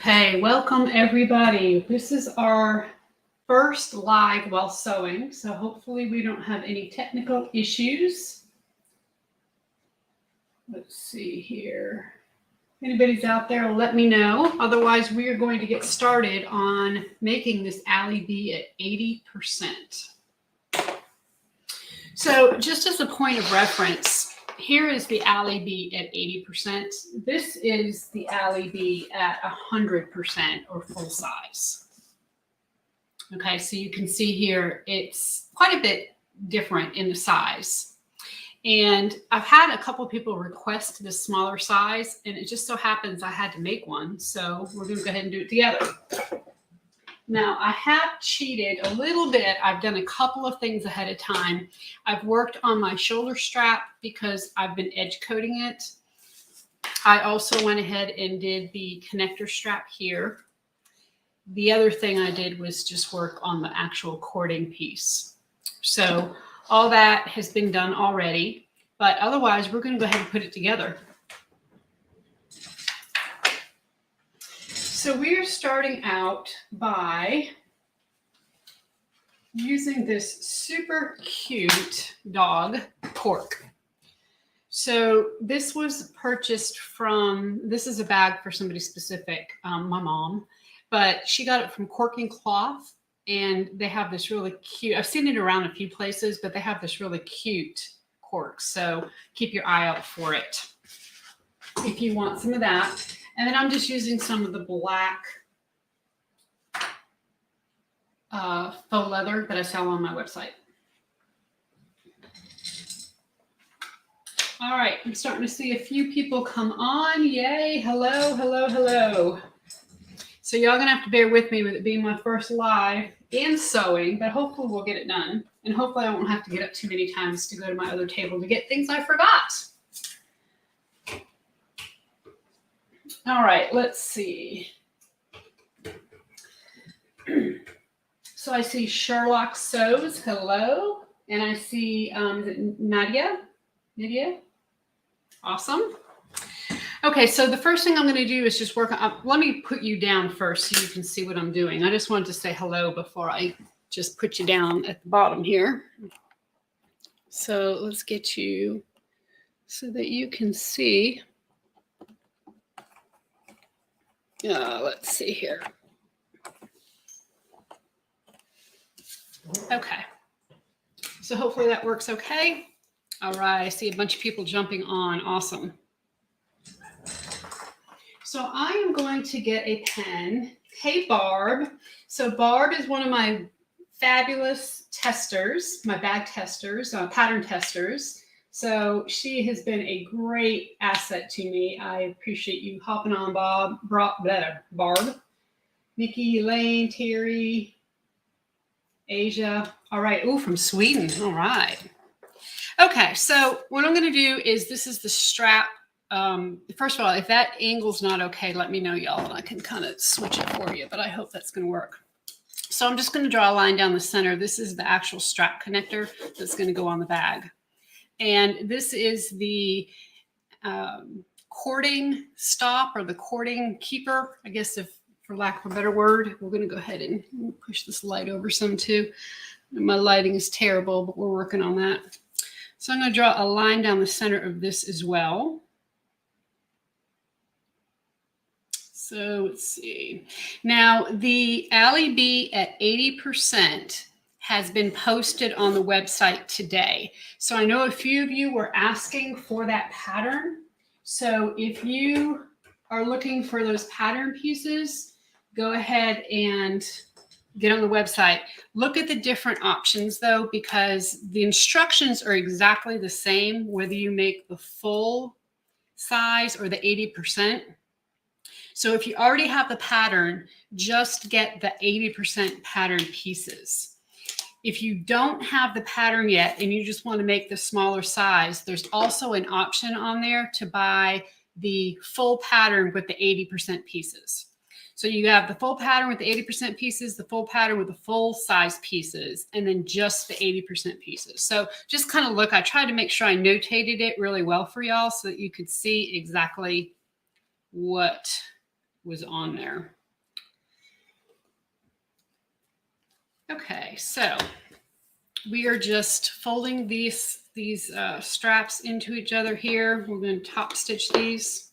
Okay, welcome everybody. This is our first live while sewing, so hopefully we don't have any technical issues. Let's see here. If anybody's out there, let me know. Otherwise, we are going to get started on making this AllyBee at 80%. So just as a point of reference, here is the AllyBee at 80%. This is the AllyBee at 100% or full size. Okay, so you can see here it's quite a bit different in the size. And I've had a couple people request this smaller size, and it just so happens I had to make one. So we're going to go ahead and do it together. Now, I have cheated a little bit. I've done a couple of things ahead of time. I've worked on my shoulder strap because I've been edge coating it. I also went ahead and did the connector strap here. The other thing I did was just work on the actual cording piece. So all that has been done already, but otherwise we're going to go ahead and put it together. So we are starting out by using this super cute dog, Cork. So this was purchased from, this is a bag for somebody specific, my mom, but she got it from Cork Cloth, and they have this really cute, I've seen it around a few places, but they have this really cute cork. So keep your eye out for it if you want some of that. And then I'm just using some of the black faux leather that I sell on my website. All right, I'm starting to see a few people come on. Yay, hello, hello, hello. So y'all gonna have to bear with me with it being my first live and sewing, but hopefully we'll get it done. And hopefully I won't have to get up too many times to go to my other table to get things I forgot. All right, let's see. So I see Sherlock Sews, hello. And I see, is it Nadia? Nadia? Awesome. Okay, so the first thing I'm going to do is just work on, let me put you down first so you can see what I'm doing. I just wanted to say hello before I just put you down at the bottom here. So let's get you so that you can see. Let's see here. Okay. So hopefully that works okay. All right. I see a bunch of people jumping on. Awesome. So I am going to get a pen. Hey, Barb. So Barb is one of my fabulous testers, my bag testers, pattern testers. So she has been a great asset to me. I appreciate you hopping on, Barb, Nikki, Elaine, Terry, Asia. All right. Oh, from Sweden. All right. Okay. So what I'm going to do is this is the strap. First of all, if that angle's not okay, let me know, y'all, and I can kind of switch it for you, but I hope that's going to work. So I'm just going to draw a line down the center. This is the actual strap connector that's going to go on the bag. And this is the cording stop or the cording keeper, I guess, if for lack of a better word. We're going to go ahead and push this light over some too. My lighting is terrible, but we're working on that. So I'm going to draw a line down the center of this as well. So let's see. Now the AllyBee at 80% has been posted on the website today. So I know a few of you were asking for that pattern. So if you are looking for those pattern pieces, go ahead and get on the website. Look at the different options though, because the instructions are exactly the same, whether you make the full size or the 80%. So if you already have the pattern, just get the 80% pattern pieces. If you don't have the pattern yet and you just want to make the smaller size, there's also an option on there to buy the full pattern with the 80% pieces. So you have the full pattern with the 80% pieces, the full pattern with the full size pieces, and then just the 80% pieces. So just kind of look, I tried to make sure I notated it really well for y'all so that you could see exactly what was on there. Okay, so we are just folding these straps into each other here. We're going to top stitch these.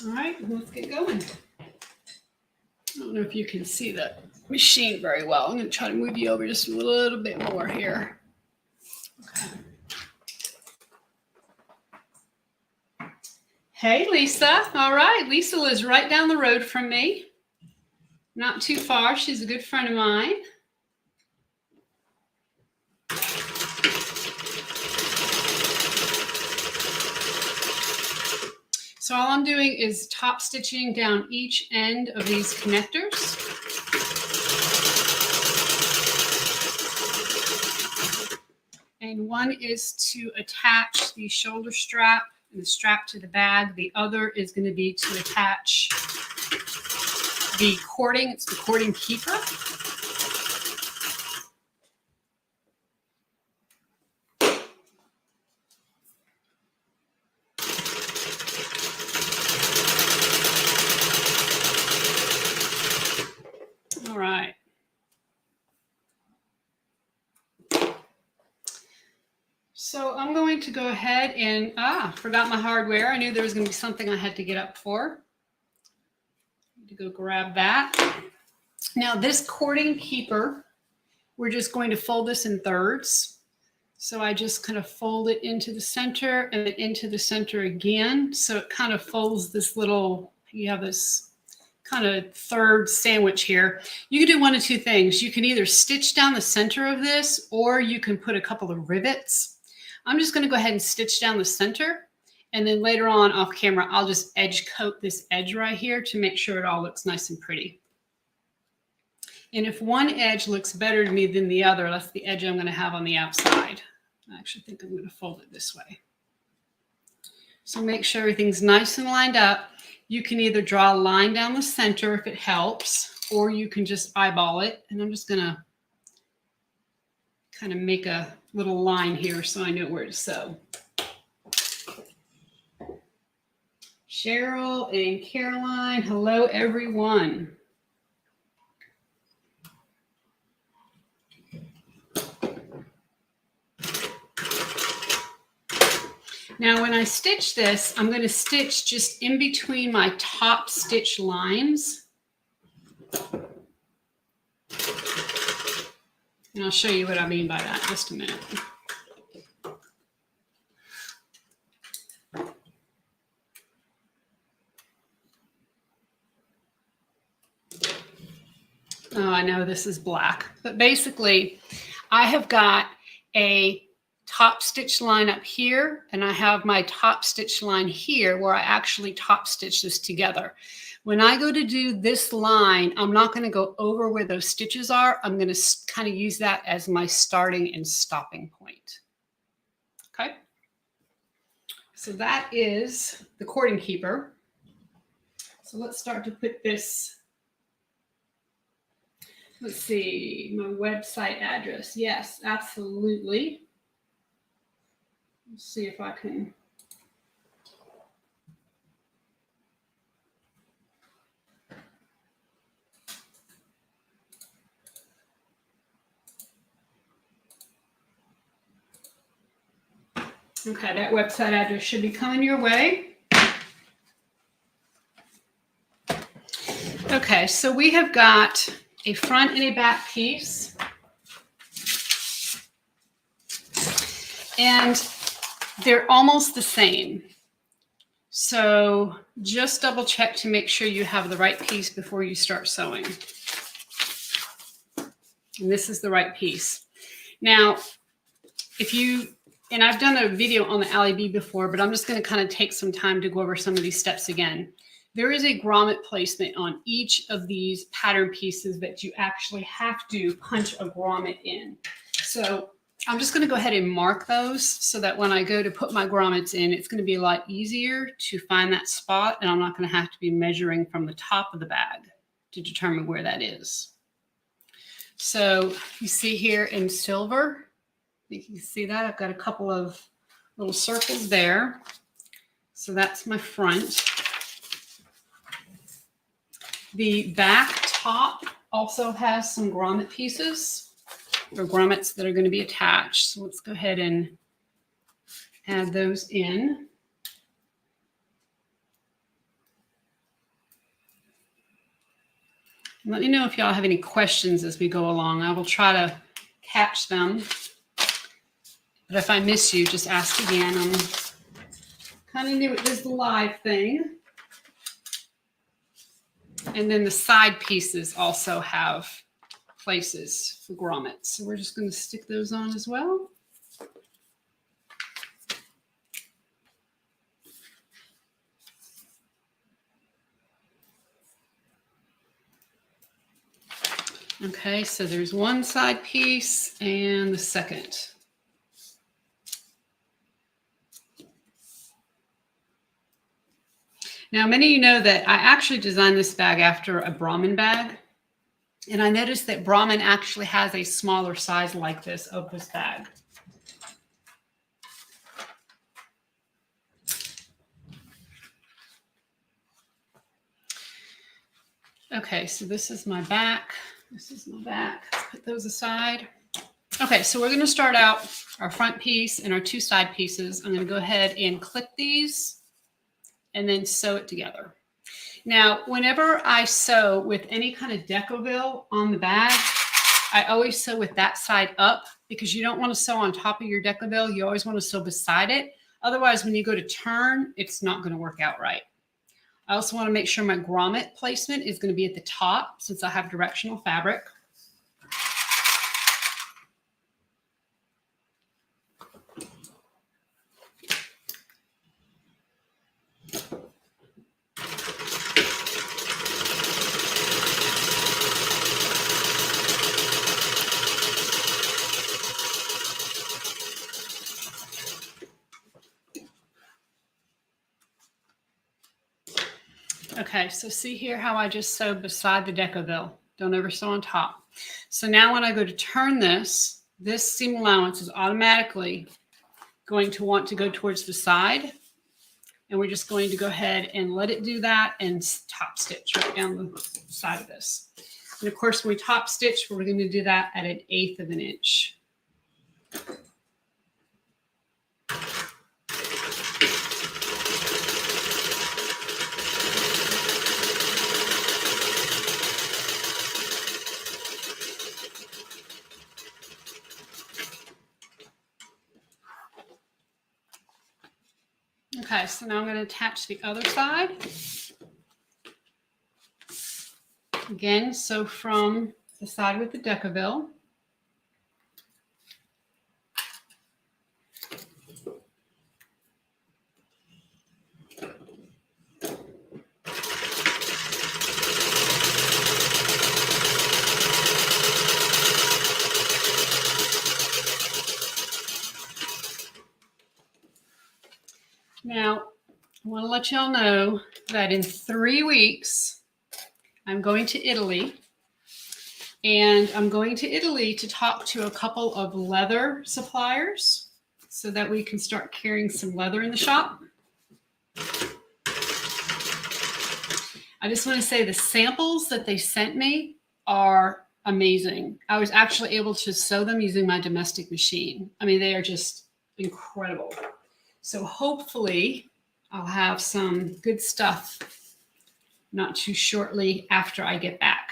All right, let's get going. I don't know if you can see the machine very well. I'm going to try to move you over just a little bit more here. Okay. Hey, Lisa. All right, Lisa lives right down the road from me. Not too far. She's a good friend of mine. So all I'm doing is top stitching down each end of these connectors. And one is to attach the shoulder strap and the strap to the bag. The other is going to be to attach the cording. It's the cording keeper. All right. So I'm going to go ahead and, forgot my hardware. I knew there was going to be something I had to get up for. Need to go grab that. Now this cording keeper, we're just going to fold this in thirds. So I just kind of fold it into the center and then into the center again. So it kind of folds this little, you have this kind of third sandwich here. You can do one of two things. You can either stitch down the center of this, or you can put a couple of rivets. I'm just going to go ahead and stitch down the center, and then later on off camera, I'll just edge coat this edge right here to make sure it all looks nice and pretty. And if one edge looks better to me than the other, that's the edge I'm going to have on the outside. I actually think I'm going to fold it this way. So make sure everything's nice and lined up. You can either draw a line down the center if it helps, or you can just eyeball it. And I'm just going to kind of make a little line here so I know where to sew. Cheryl and Caroline, hello everyone. Now when I stitch this, I'm going to stitch just in between my top stitch lines. And I'll show you what I mean by that in just a minute. Oh, I know this is black, but basically I have got a top stitch line up here, and I have my top stitch line here where I actually top stitch this together. When I go to do this line, I'm not going to go over where those stitches are. I'm going to kind of use that as my starting and stopping point. Okay. So that is the cording keeper. So let's start to put this. Let's see, my website address. Yes, absolutely. Let's see if I can. Okay, that website address should be coming your way. Okay, so we have got a front and a back piece. And they're almost the same. So just double check to make sure you have the right piece before you start sewing. And this is the right piece. Now, and I've done a video on the AllyBee before, but I'm just going to kind of take some time to go over some of these steps again. There is a grommet placement on each of these pattern pieces that you actually have to punch a grommet in. So I'm just going to go ahead and mark those so that when I go to put my grommets in, it's going to be a lot easier to find that spot, and I'm not going to have to be measuring from the top of the bag to determine where that is. So you see here in silver, you can see that I've got a couple of little circles there. So that's my front. The back top also has some grommet pieces, or grommets that are going to be attached. So let's go ahead and add those in. Let me know if y'all have any questions as we go along. I will try to catch them. But if I miss you, just ask again. I'm kind of new at this live thing. And then the side pieces also have places for grommets. So we're just going to stick those on as well. Okay, so there's one side piece and the second. Now, many of you know that I actually designed this bag after a Brahmin bag. And I noticed that Brahmin actually has a smaller size like this of this bag. Okay, so this is my back. This is my back. Let's put those aside. Okay, so we're going to start out our front piece and our two side pieces. I'm going to go ahead and clip these and then sew it together. Now, whenever I sew with any kind of decoville on the bag, I always sew with that side up because you don't want to sew on top of your decoville. You always want to sew beside it. Otherwise, when you go to turn, it's not going to work out right. I also want to make sure my grommet placement is going to be at the top since I have directional fabric. Okay, so see here how I just sewed beside the decoville. Don't ever sew on top. So now when I go to turn this, this seam allowance is automatically going to want to go towards the side. And we're just going to go ahead and let it do that and top stitch right down the side of this. And of course, when we top stitch, we're going to do that at 1/8 of an inch. Okay, so now I'm going to attach the other side. Again, sew from the side with the decoville. Now, I want to let y'all know that in 3 weeks, I'm going to Italy. And I'm going to Italy to talk to a couple of leather suppliers so that we can start carrying some leather in the shop. I just want to say the samples that they sent me are amazing. I was actually able to sew them using my domestic machine. I mean, they are just incredible. So hopefully I'll have some good stuff not too shortly after I get back.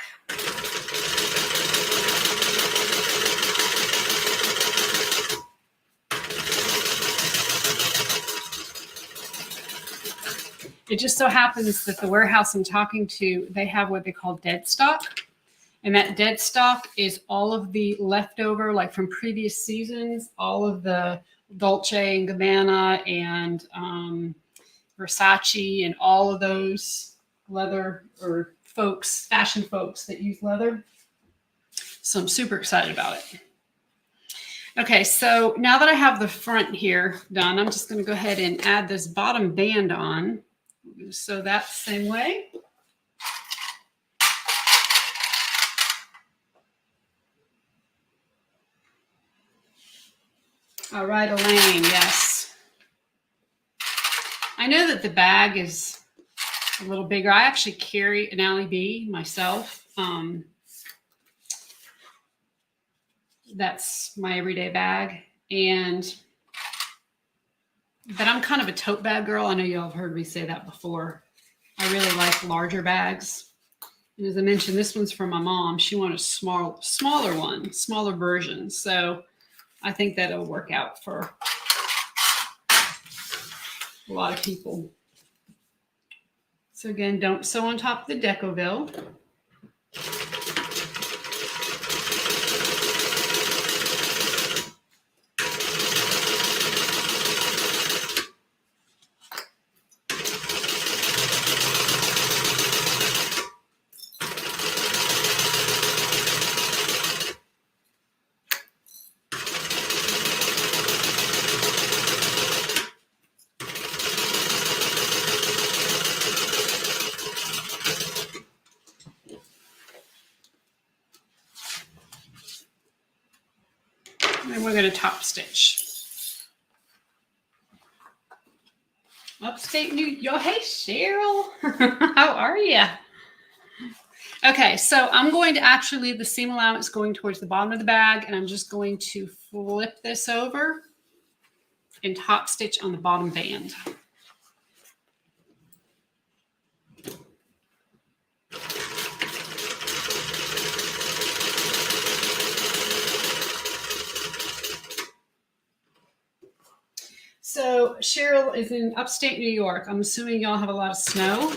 It just so happens that the warehouse I'm talking to, they have what they call dead stock. And that dead stock is all of the leftover, like from previous seasons, all of the Dolce & Gabbana and Versace and all of those leather or folks, fashion folks that use leather. So I'm super excited about it. Okay, so now that I have the front here done, I'm just going to go ahead and add this bottom band on. So that same way. All right, Elaine, yes. I know that the bag is a little bigger. I actually carry an AllyBee myself. That's my everyday bag. But I'm kind of a tote bag girl. I know y'all have heard me say that before. I really like larger bags. And as I mentioned, this one's from my mom. She wanted a smaller one, smaller version. So I think that'll work out for a lot of people. So again, don't sew on top of the Decoville. And we're going to top stitch. Upstate New York. Hey, Cheryl. How are you? Okay, so I'm going to actually leave the seam allowance going towards the bottom of the bag, and I'm just going to flip this over and top stitch on the bottom band. So Cheryl is in upstate New York. I'm assuming y'all have a lot of snow.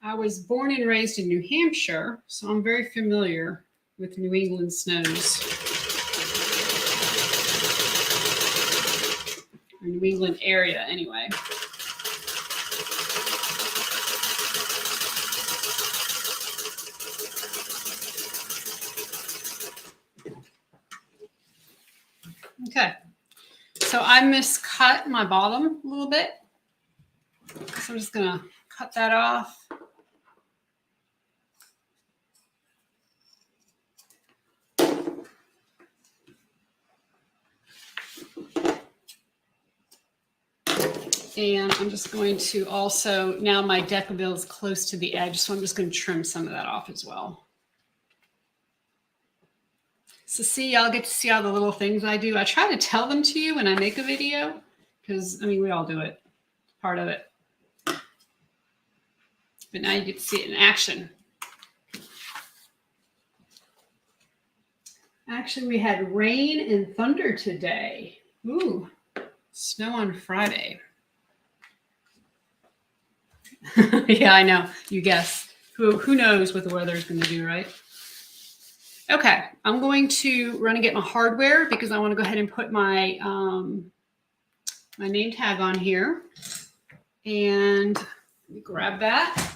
I was born and raised in New Hampshire, so I'm very familiar with New England snows. Or New England area, anyway. Okay, so I miscut my bottom a little bit. So I'm just gonna cut that off. And I'm just going to also, now my Decoville is close to the edge, so I'm just going to trim some of that off as well. So see, y'all get to see all the little things I do. I try to tell them to you when I make a video, because, I mean, we all do it. Part of it. But now you get to see it in action. Actually, we had rain and thunder today. Ooh, snow on Friday. Yeah, I know. You guess. Who knows what the weather is going to do, right? Okay, I'm going to run and get my hardware because I want to go ahead and put my my name tag on here. And let me grab that.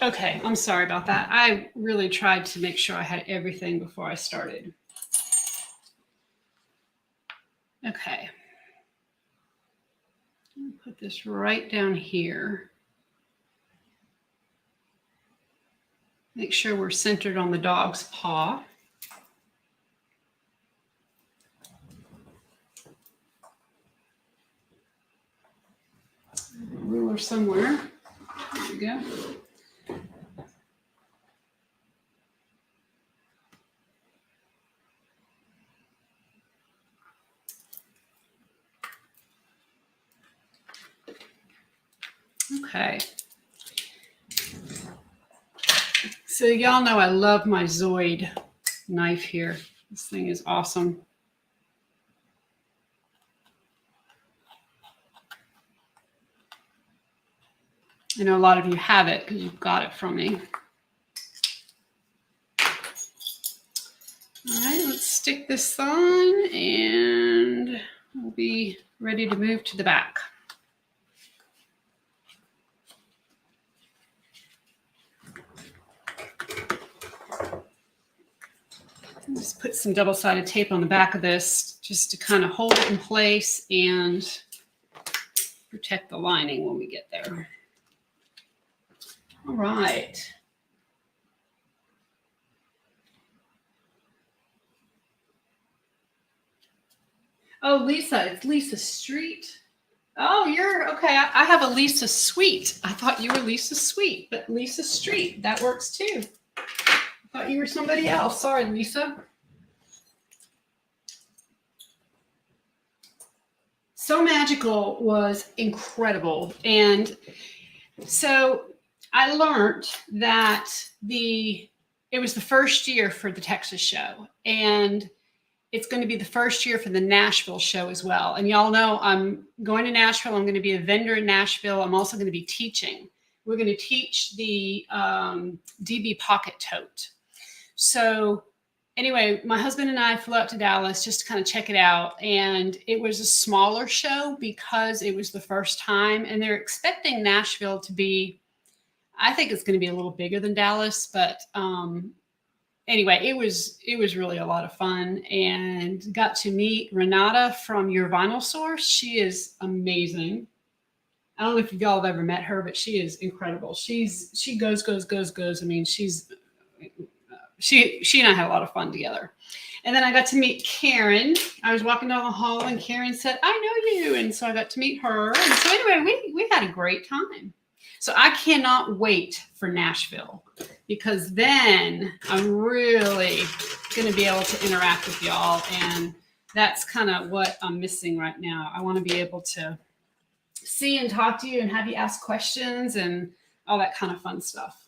Okay, I'm sorry about that. I really tried to make sure I had everything before I started. Okay. Put this right down here. Make sure we're centered on the dog's paw. Ruler somewhere. There we go. Okay. So y'all know I love my Zoid knife here. This thing is awesome. I know a lot of you have it because you've got it from me. All right, let's stick this on and we'll be ready to move to the back. Just put some double-sided tape on the back of this just to kind of hold it in place and protect the lining when we get there. All right. Oh, Lisa, it's Lisa Street. Oh, you're okay. I have a Lisa Sweet. I thought you were Lisa Sweet, but Lisa Street, that works too. I thought you were somebody else. Sorry, Lisa. So Magical was incredible. And so I learned that it was the first year for the Texas show. And it's going to be the first year for the Nashville show as well. And y'all know I'm going to Nashville. I'm going to be a vendor in Nashville. I'm also going to be teaching. We're going to teach the DB Pocket Tote. So anyway, my husband and I flew out to Dallas just to kind of check it out. And it was a smaller show because it was the first time. And they're expecting Nashville to be, I think it's going to be a little bigger than Dallas. But anyway, it was really a lot of fun. And got to meet Renata from Your Vinyl Source. She is amazing. I don't know if y'all have ever met her, but she is incredible. She goes. I mean, she and I had a lot of fun together. And then I got to meet Karen. I was walking down the hall and Karen said, I know you. And so I got to meet her. And so anyway, we had a great time. So I cannot wait for Nashville because then I'm really going to be able to interact with y'all. And that's kind of what I'm missing right now. I want to be able to see and talk to you and have you ask questions and all that kind of fun stuff.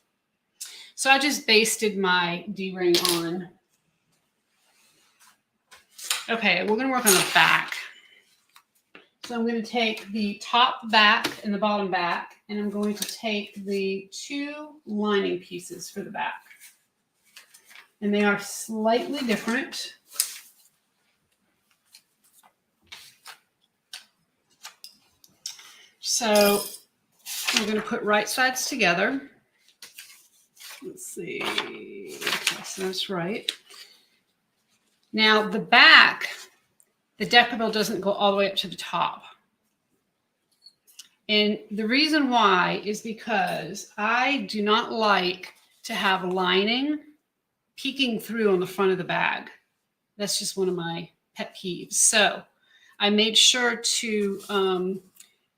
So I just basted my D-ring on. Okay, we're going to work on the back. So I'm going to take the top back and the bottom back, and I'm going to take the two lining pieces for the back. And they are slightly different. So we're going to put right sides together. Let's see. Yes, that's right. Now the back, the decoupage doesn't go all the way up to the top. And the reason why is because I do not like to have lining peeking through on the front of the bag. That's just one of my pet peeves. So I made sure to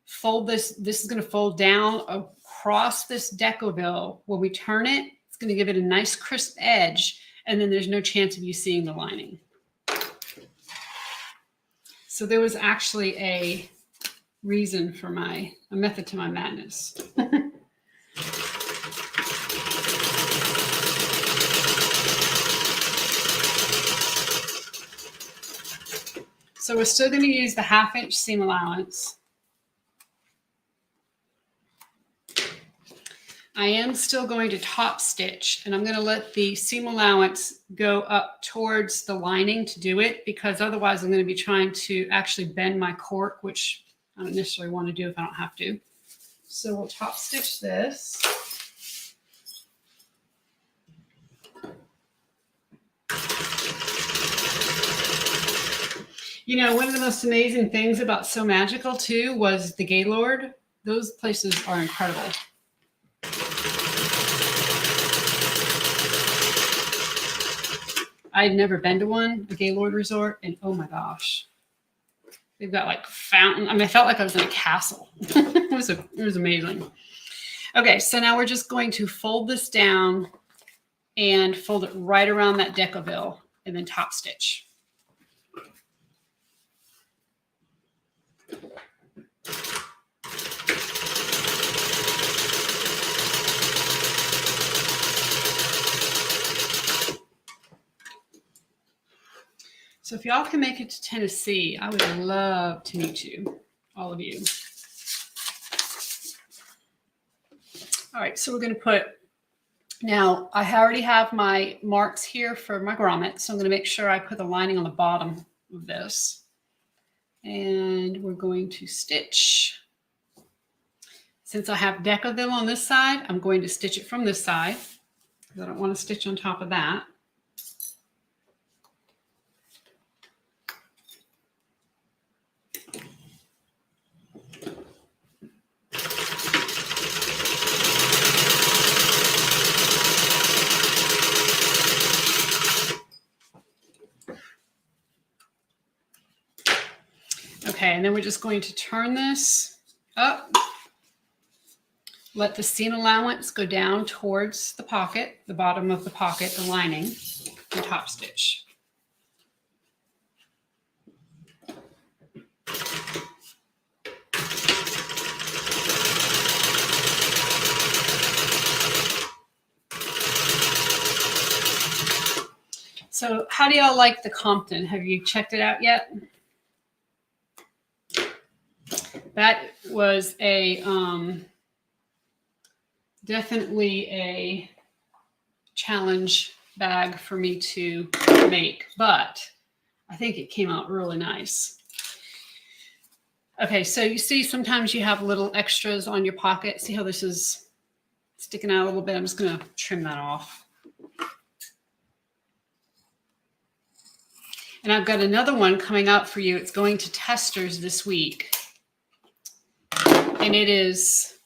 fold this. This is going to fold down across this decoupage. When we turn it, it's going to give it a nice crisp edge, and then there's no chance of you seeing the lining. So there was actually a reason for a method to my madness. So we're still going to use the 1/2 inch seam allowance. I am still going to top stitch, and I'm going to let the seam allowance go up towards the lining to do it, because otherwise I'm going to be trying to actually bend my cork, which I don't necessarily want to do if I don't have to. So we'll top stitch this. You know, one of the most amazing things about So Magical too was the Gaylord. Those places are incredible. I'd never been to one, a Gaylord resort, and oh my gosh. They've got like fountain. I mean, I felt like I was in a castle. It was amazing. Okay, so now we're just going to fold this down and fold it right around that decoupage and then top stitch. So if y'all can make it to Tennessee, I would love to meet you, all of you. All right, so we're going to put, now I already have my marks here for my grommet, so I'm going to make sure I put the lining on the bottom of this. And we're going to stitch. Since I have Decaville on this side, I'm going to stitch it from this side because I don't want to stitch on top of that. Okay, and then we're just going to turn this up. Let the seam allowance go down towards the pocket, the bottom of the pocket, the lining, and top stitch. So how do y'all like the Compton? Have you checked it out yet? That was a definitely a challenge bag for me to make, but I think it came out really nice. Okay, so you see sometimes you have little extras on your pocket. See how this is sticking out a little bit? I'm just going to trim that off. And I've got another one coming out for you. It's going to testers this week. And it's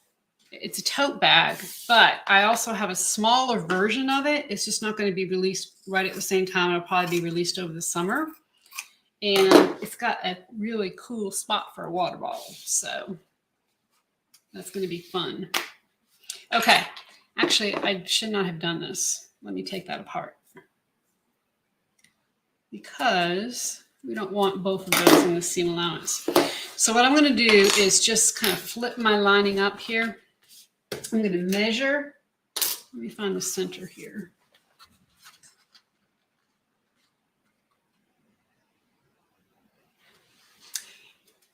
a tote bag, but I also have a smaller version of it. It's just not going to be released right at the same time. It'll probably be released over the summer. And it's got a really cool spot for a water bottle. So that's going to be fun. Okay. Actually, I should not have done this. Let me take that apart. Because we don't want both of those in the seam allowance. So what I'm going to do is just kind of flip my lining up here. I'm going to measure. Let me find the center here.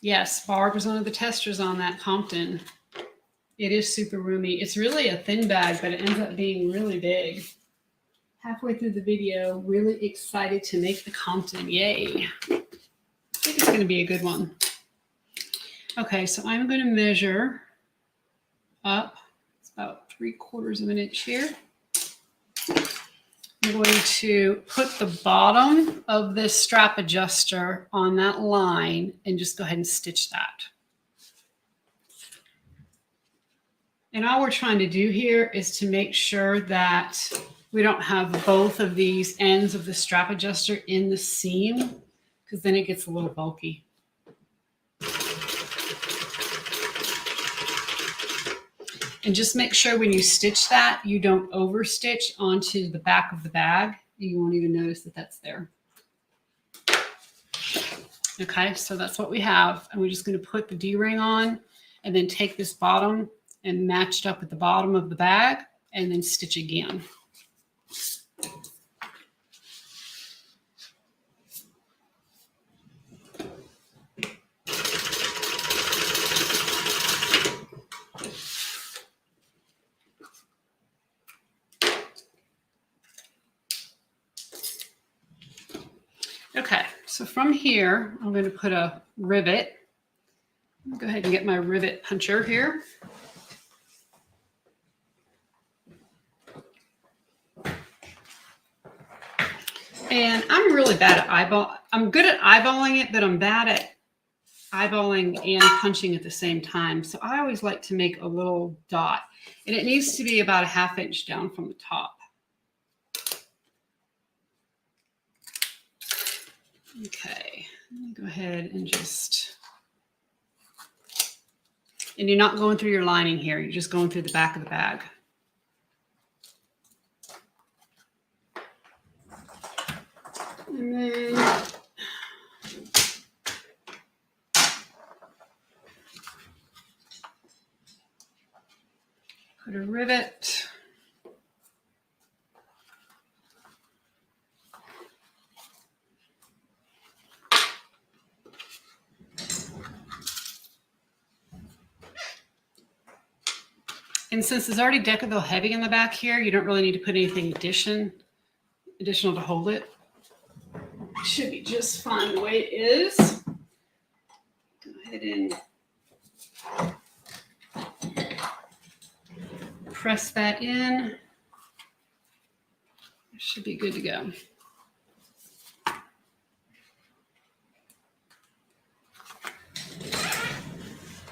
Yes, Barb was one of the testers on that Compton. It is super roomy. It's really a thin bag, but it ends up being really big. Halfway through the video, really excited to make the Compton. Yay. I think it's going to be a good one. Okay, so I'm going to measure up. It's about 3/4 of an inch here. I'm going to put the bottom of this strap adjuster on that line and just go ahead and stitch that. And all we're trying to do here is to make sure that we don't have both of these ends of the strap adjuster in the seam, because then it gets a little bulky. And just make sure when you stitch that, you don't overstitch onto the back of the bag. You won't even notice that that's there. Okay, so that's what we have. And we're just going to put the D-ring on and then take this bottom and match it up with the bottom of the bag and then stitch again. Okay, so from here, I'm going to put a rivet. I'll go ahead and get my rivet puncher here. And I'm really bad at eyeball. I'm good at eyeballing it, but I'm bad at eyeballing and punching at the same time. So I always like to make a little dot. And it needs to be about a 1/2 inch down from the top. Okay, let me go ahead and just, and you're not going through your lining here, you're just going through the back of the bag. And then put a rivet. And since it's already Decaville heavy in the back here, you don't really need to put anything additional to hold it. It should be just fine the way it is. Go ahead and press that in. It should be good to go.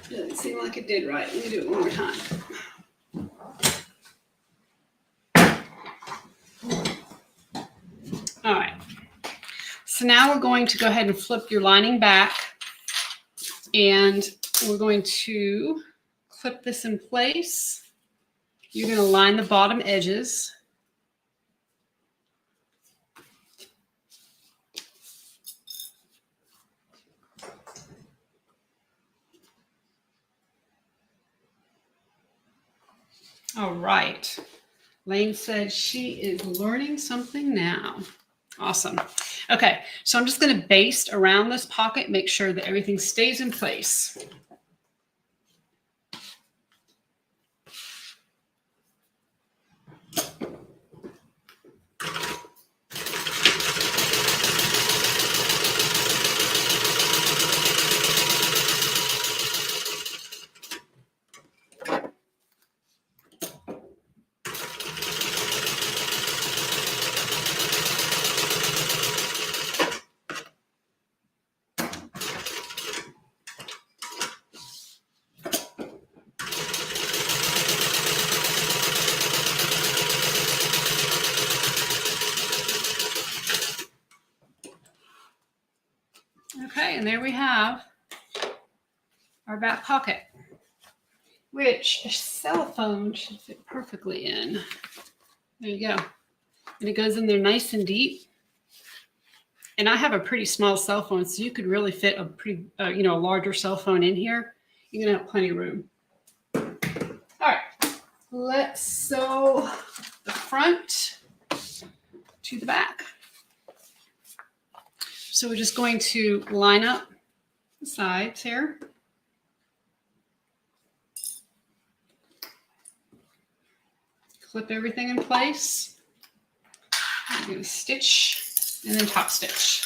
Doesn't seem like it did right. Let me do it one more time. All right. So now we're going to go ahead and flip your lining back, and we're going to clip this in place. You're going to line the bottom edges. All right. Lane said she is learning something now. Awesome. Okay, so I'm just going to baste around this pocket, make sure that everything stays in place. Okay, and there we have our back pocket, which a cell phone should fit perfectly in. There you go. And it goes in there nice and deep. And I have a pretty small cell phone, so you could really fit a pretty, a larger cell phone in here. You're gonna have plenty of room. All right, let's sew the front to the back. So we're just going to line up the sides here. Clip everything in place. I'm going to stitch and then top stitch.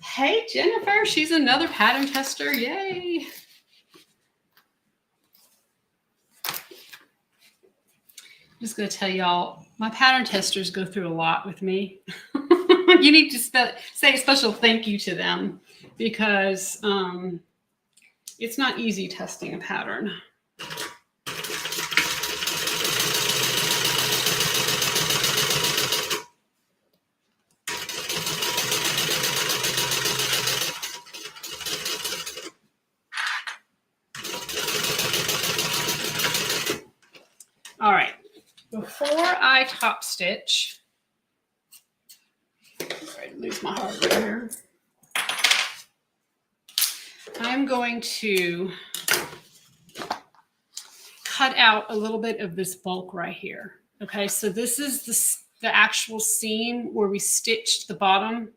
Hey, Jennifer, she's another pattern tester. Yay. I'm just going to tell y'all, my pattern testers go through a lot with me. You need to say a special thank you to them because it's not easy testing a pattern. All right, before I top stitch, sorry to lose my hardware here. I'm going to cut out a little bit of this bulk right here. Okay, so this is the actual seam where we stitched the bottom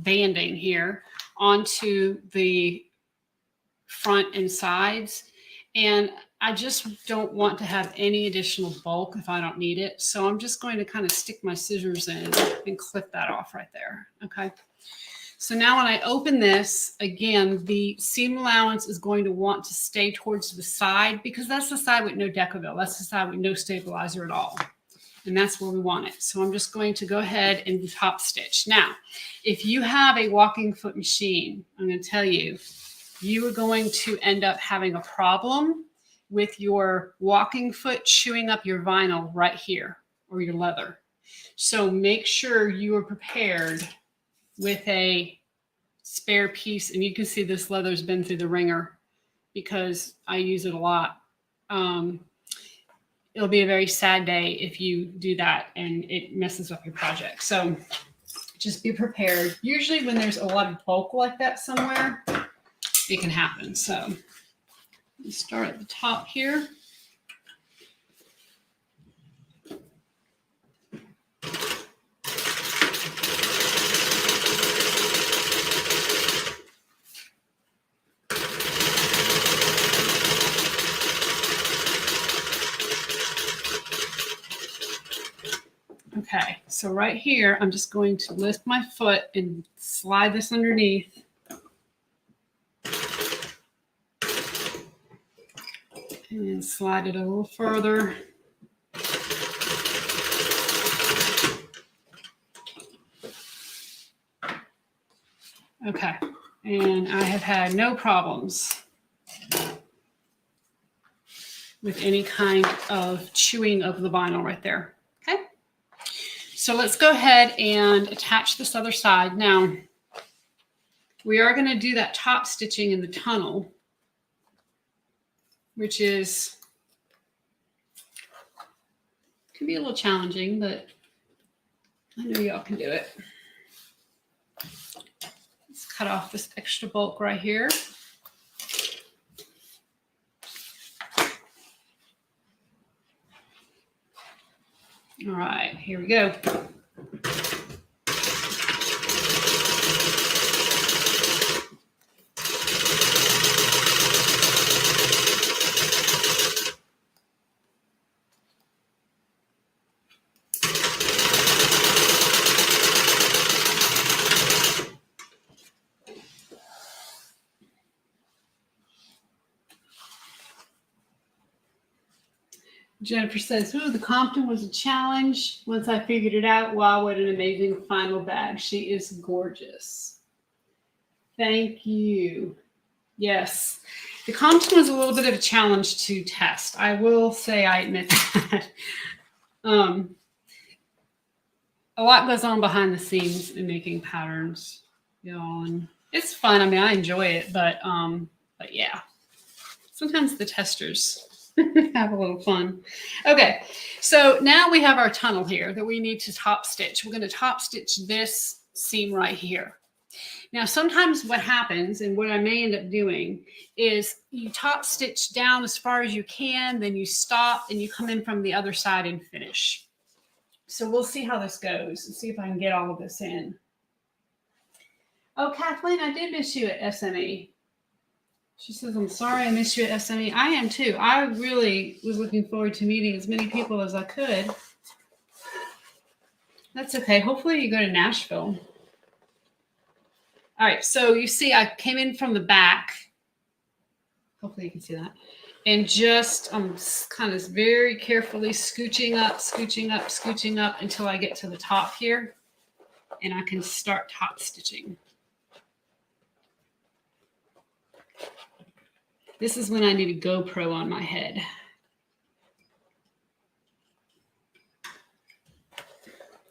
banding here onto the front and sides. And I just don't want to have any additional bulk if I don't need it. So I'm just going to kind of stick my scissors in and clip that off right there. Okay. So now when I open this, again, the seam allowance is going to want to stay towards the side because that's the side with no Decaville. That's the side with no stabilizer at all. And that's where we want it. So I'm just going to go ahead and top stitch. Now, if you have a walking foot machine, I'm going to tell you, you are going to end up having a problem with your walking foot chewing up your vinyl right here or your leather. So make sure you are prepared with a spare piece. And you can see this leather's been through the ringer because I use it a lot. It'll be a very sad day if you do that and it messes up your project. So just be prepared. Usually when there's a lot of bulk like that somewhere, it can happen. So let's start at the top here. Okay, so right here, I'm just going to lift my foot and slide this underneath. And then slide it a little further. Okay, and I have had no problems with any kind of chewing of the vinyl right there. Okay, so let's go ahead and attach this other side. Now, we are going to do that top stitching in the tunnel, which is, can be a little challenging, but I know y'all can do it. Let's cut off this extra bulk right here. All right, here we go. Jennifer says, ooh, the Compton was a challenge. Once I figured it out, wow, what an amazing final bag. She is gorgeous. Thank you. Yes, the Compton was a little bit of a challenge to test. I will say, I admit that. A lot goes on behind the scenes in making patterns, y'all, and it's fun. I mean, I enjoy it, but yeah, sometimes the testers have a little fun. Okay, so now we have our tunnel here that we need to top stitch. We're going to top stitch this seam right here. Now, sometimes what happens, and what I may end up doing, is you top stitch down as far as you can, then you stop and you come in from the other side and finish. So we'll see how this goes and see if I can get all of this in. Oh, Kathleen, I did miss you at SME. She says, I'm sorry I missed you at SME. I am too. I really was looking forward to meeting as many people as I could. That's okay. Hopefully you go to Nashville. All right. So you see, I came in from the back. Hopefully you can see that. And just, I'm kind of very carefully scooching up until I get to the top here. And I can start top stitching. This is when I need a GoPro on my head.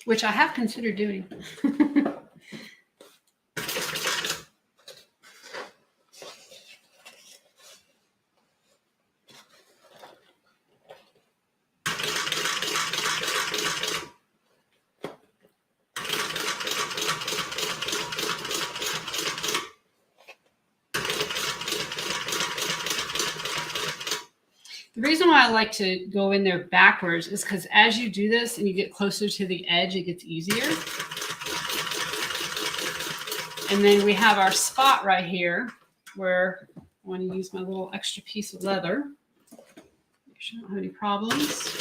Which I have considered doing. The reason why I like to go in there backwards is because as you do this and you get closer to the edge, it gets easier. And then we have our spot right here where I want to use my little extra piece of leather. Make sure I don't have any problems.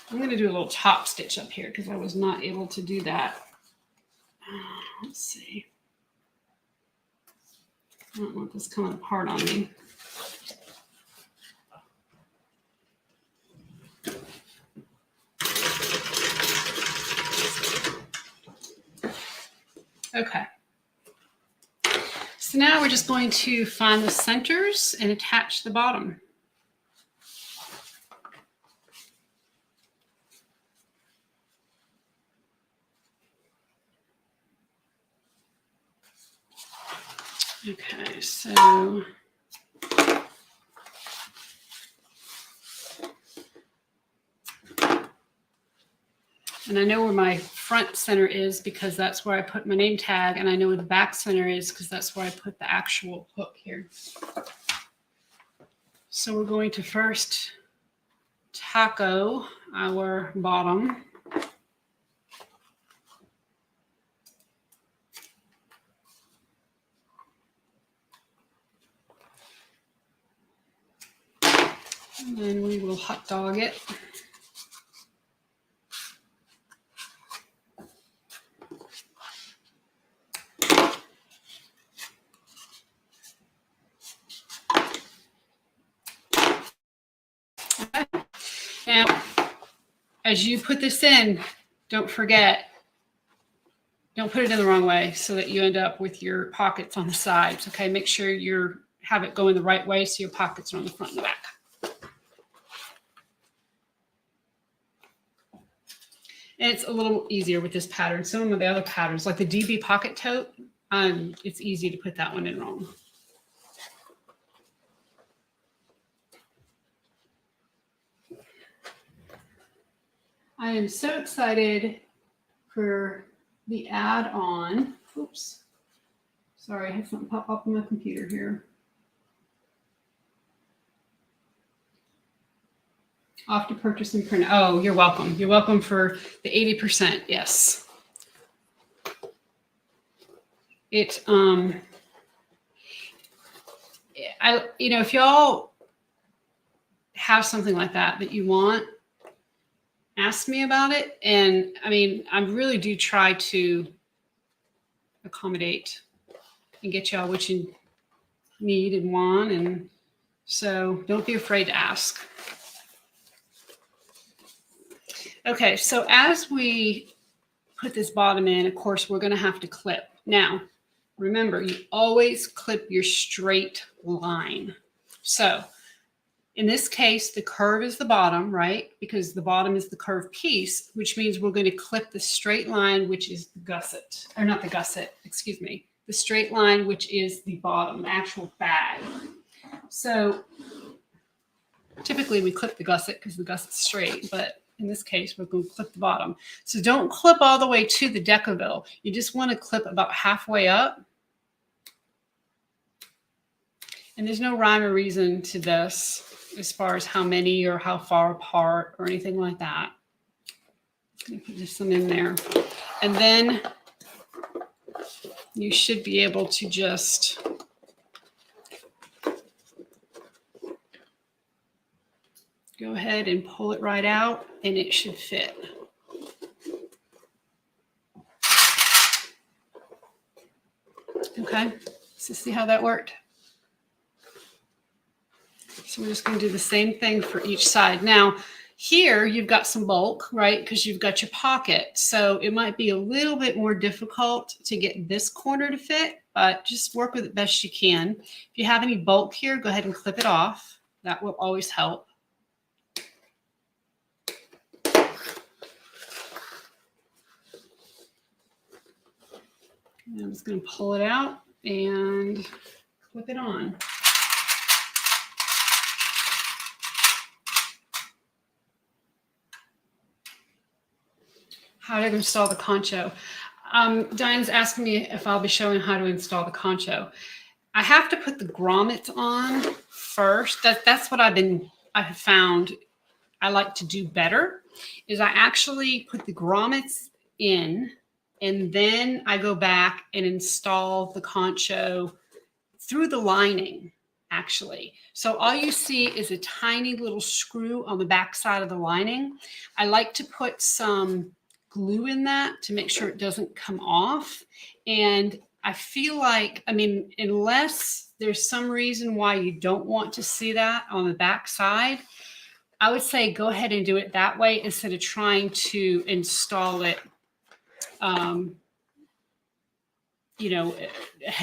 I'm going to do a little top stitch up here because I was not able to do that. Let's see. I don't want this coming apart on me. Okay. So now we're just going to find the centers and attach the bottom. Okay, so and I know where my front center is because that's where I put my name tag, and I know where the back center is because that's where I put the actual hook here. So we're going to first taco our bottom. And we will hot dog it. Okay. Now, as you put this in, don't forget, don't put it in the wrong way so that you end up with your pockets on the sides. Okay, make sure you have it going the right way so your pockets are on the front and the back. And it's a little easier with this pattern. Some of the other patterns, like the DB pocket tote, it's easy to put that one in wrong. I am so excited for the add-on. Oops. Sorry, I had something pop up on my computer here. Off to purchase and print. Oh, you're welcome. You're welcome for the 80%. Yes. It if y'all have something like that you want, ask me about it. And I mean, I really do try to accommodate and get y'all what you need and want. And so don't be afraid to ask. Okay, so as we put this bottom in, of course, we're going to have to clip. Now, remember, you always clip your straight line. So in this case, the curve is the bottom, right? Because the bottom is the curved piece, which means we're going to clip the straight line, which is the gusset, or not the gusset, excuse me, the straight line, which is the bottom, the actual bag. So typically we clip the gusset because the gusset's straight, but in this case, we're going to clip the bottom. So don't clip all the way to the decaville. You just want to clip about halfway up. And there's no rhyme or reason to this as far as how many or how far apart or anything like that. I'm going to put some in there. And then you should be able to just go ahead and pull it right out, and it should fit. Okay, so see how that worked? So we're just going to do the same thing for each side. Now, here you've got some bulk, right? Because you've got your pocket. So it might be a little bit more difficult to get this corner to fit, but just work with it best you can. If you have any bulk here, go ahead and clip it off. That will always help. And I'm just going to pull it out and clip it on. How to install the concho. Diane's asking me if I'll be showing how to install the concho. I have to put the grommets on first. That's what I have found I like to do better, is I actually put the grommets in, and then I go back and install the concho through the lining, actually. So all you see is a tiny little screw on the back side of the lining. I like to put some glue in that to make sure it doesn't come off. And I feel like, I mean, unless there's some reason why you don't want to see that on the back side, I would say go ahead and do it that way instead of trying to install it ahead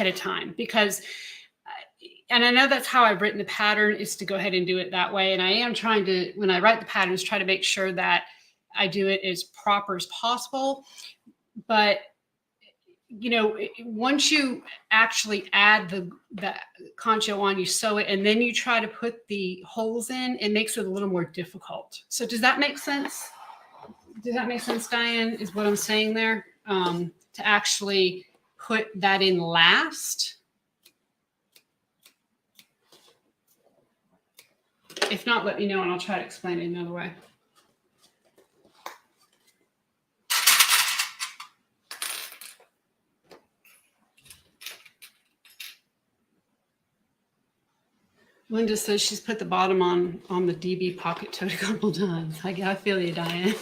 of time, because, and I know that's how I've written the pattern, is to go ahead and do it that way. And I am trying to, when I write the patterns, try to make sure that I do it as proper as possible. But, once you actually add the concho on, you sew it, and then you try to put the holes in, it makes it a little more difficult. So does that make sense? Does that make sense, Diane, is what I'm saying there? To actually put that in last. If not, let me know and I'll try to explain it another way. Linda says she's put the bottom on the DB pocket tote a couple times. I feel you, Diane.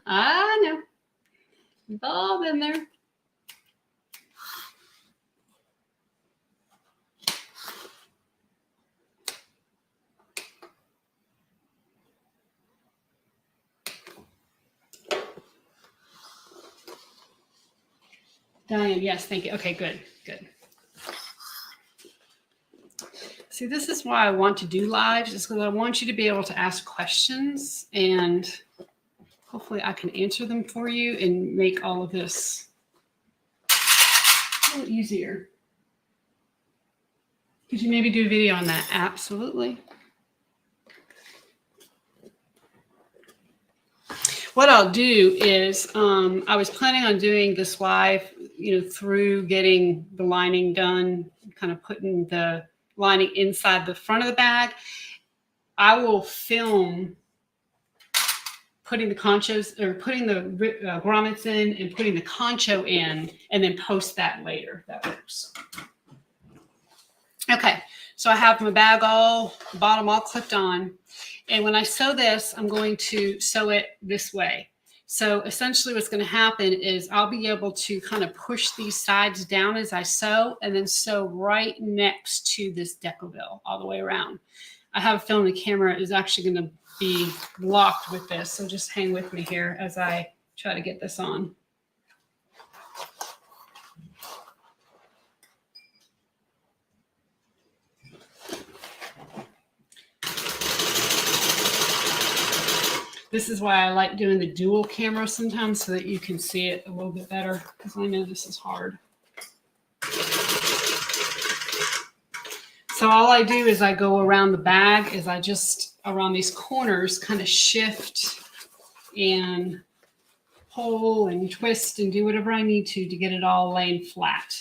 I know. We've all been there. Diane, yes, thank you. Okay, good, good. See, this is why I want to do lives, is because I want you to be able to ask questions, and hopefully I can answer them for you and make all of this a little easier. Could you maybe do a video on that? Absolutely. What I'll do is I was planning on doing this live, through getting the lining done, kind of putting the lining inside the front of the bag. I will film putting the conchos, or putting the grommets in and putting the concho in, and then post that later. That works. Okay, so I have my bag the bottom all clipped on. And when I sew this, I'm going to sew it this way. So essentially what's going to happen is I'll be able to kind of push these sides down as I sew, and then sew right next to this decoville all the way around. I have a feeling the camera is actually going to be blocked with this, so just hang with me here as I try to get this on. This is why I like doing the dual camera sometimes, so that you can see it a little bit better, because I know this is hard. So all I do is I go around the bag, is I just, around these corners, kind of shift and pull and twist and do whatever I need to get it all laying flat.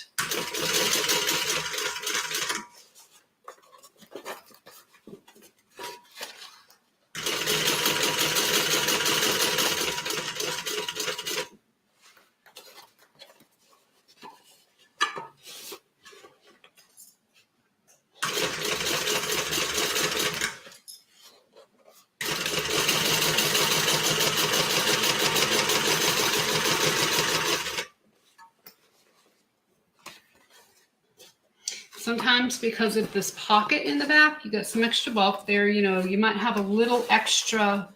Sometimes because of this pocket in the back, you got some extra bulk there. You might have a little extra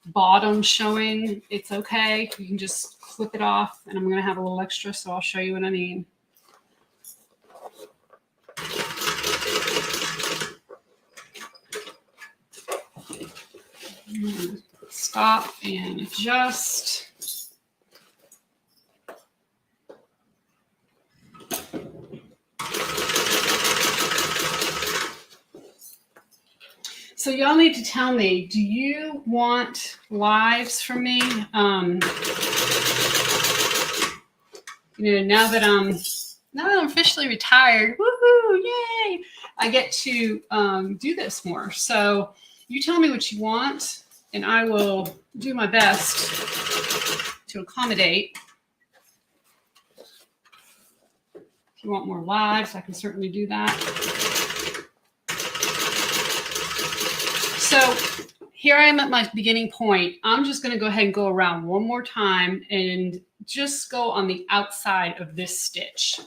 bottom showing. It's okay. You can just clip it off, and I'm going to have a little extra, so I'll show you what I mean. Stop and adjust. So y'all need to tell me, do you want lives from me? Now that I'm officially retired, woohoo, yay! I get to do this more. So you tell me what you want, and I will do my best to accommodate. If you want more lives, I can certainly do that. So here I am at my beginning point. I'm just going to go ahead and go around one more time and just go on the outside of this stitch.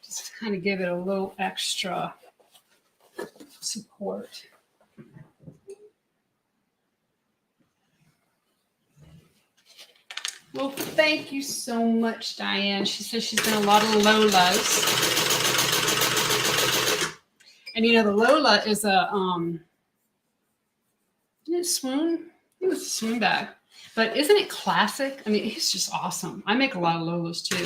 Just to kind of give it a little extra support. Well, thank you so much, Diane. She says she's done a lot of Lolas. And the Lola is a swoon? I think it's a swoon bag. But isn't it classic? I mean, it's just awesome. I make a lot of Lolas too.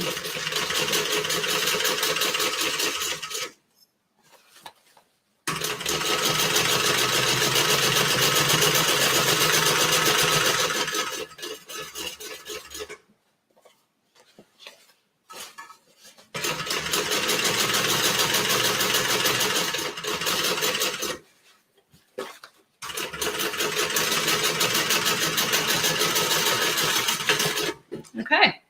Okay.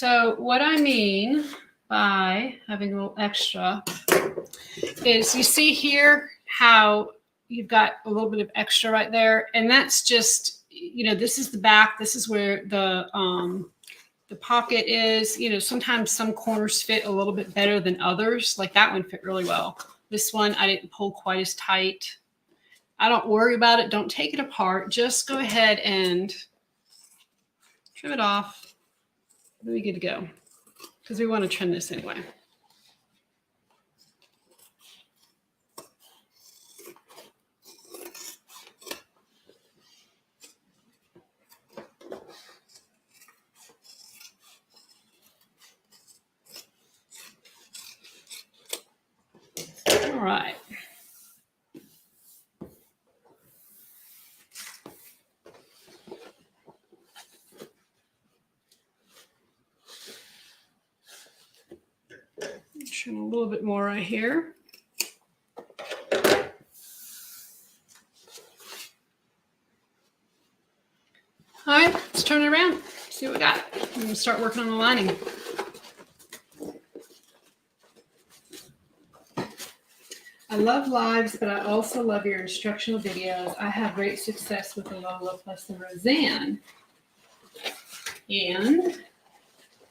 So what I mean by having a little extra is you see here how you've got a little bit of extra right there. And that's just, you know, this is the back. This is where the pocket is. You know, sometimes some corners fit a little bit better than others. Like that one fit really well. This one, I didn't pull quite as tight. I don't worry about it. Don't take it apart. Just go ahead and trim it off. Then we good to go because we want to trim this anyway. All right. Trim a little bit more right here. All right, let's turn it around. See what we got. I'm gonna start working on the lining. I love lives, but I also love your instructional videos. I have great success with the Lola plus the Roseanne and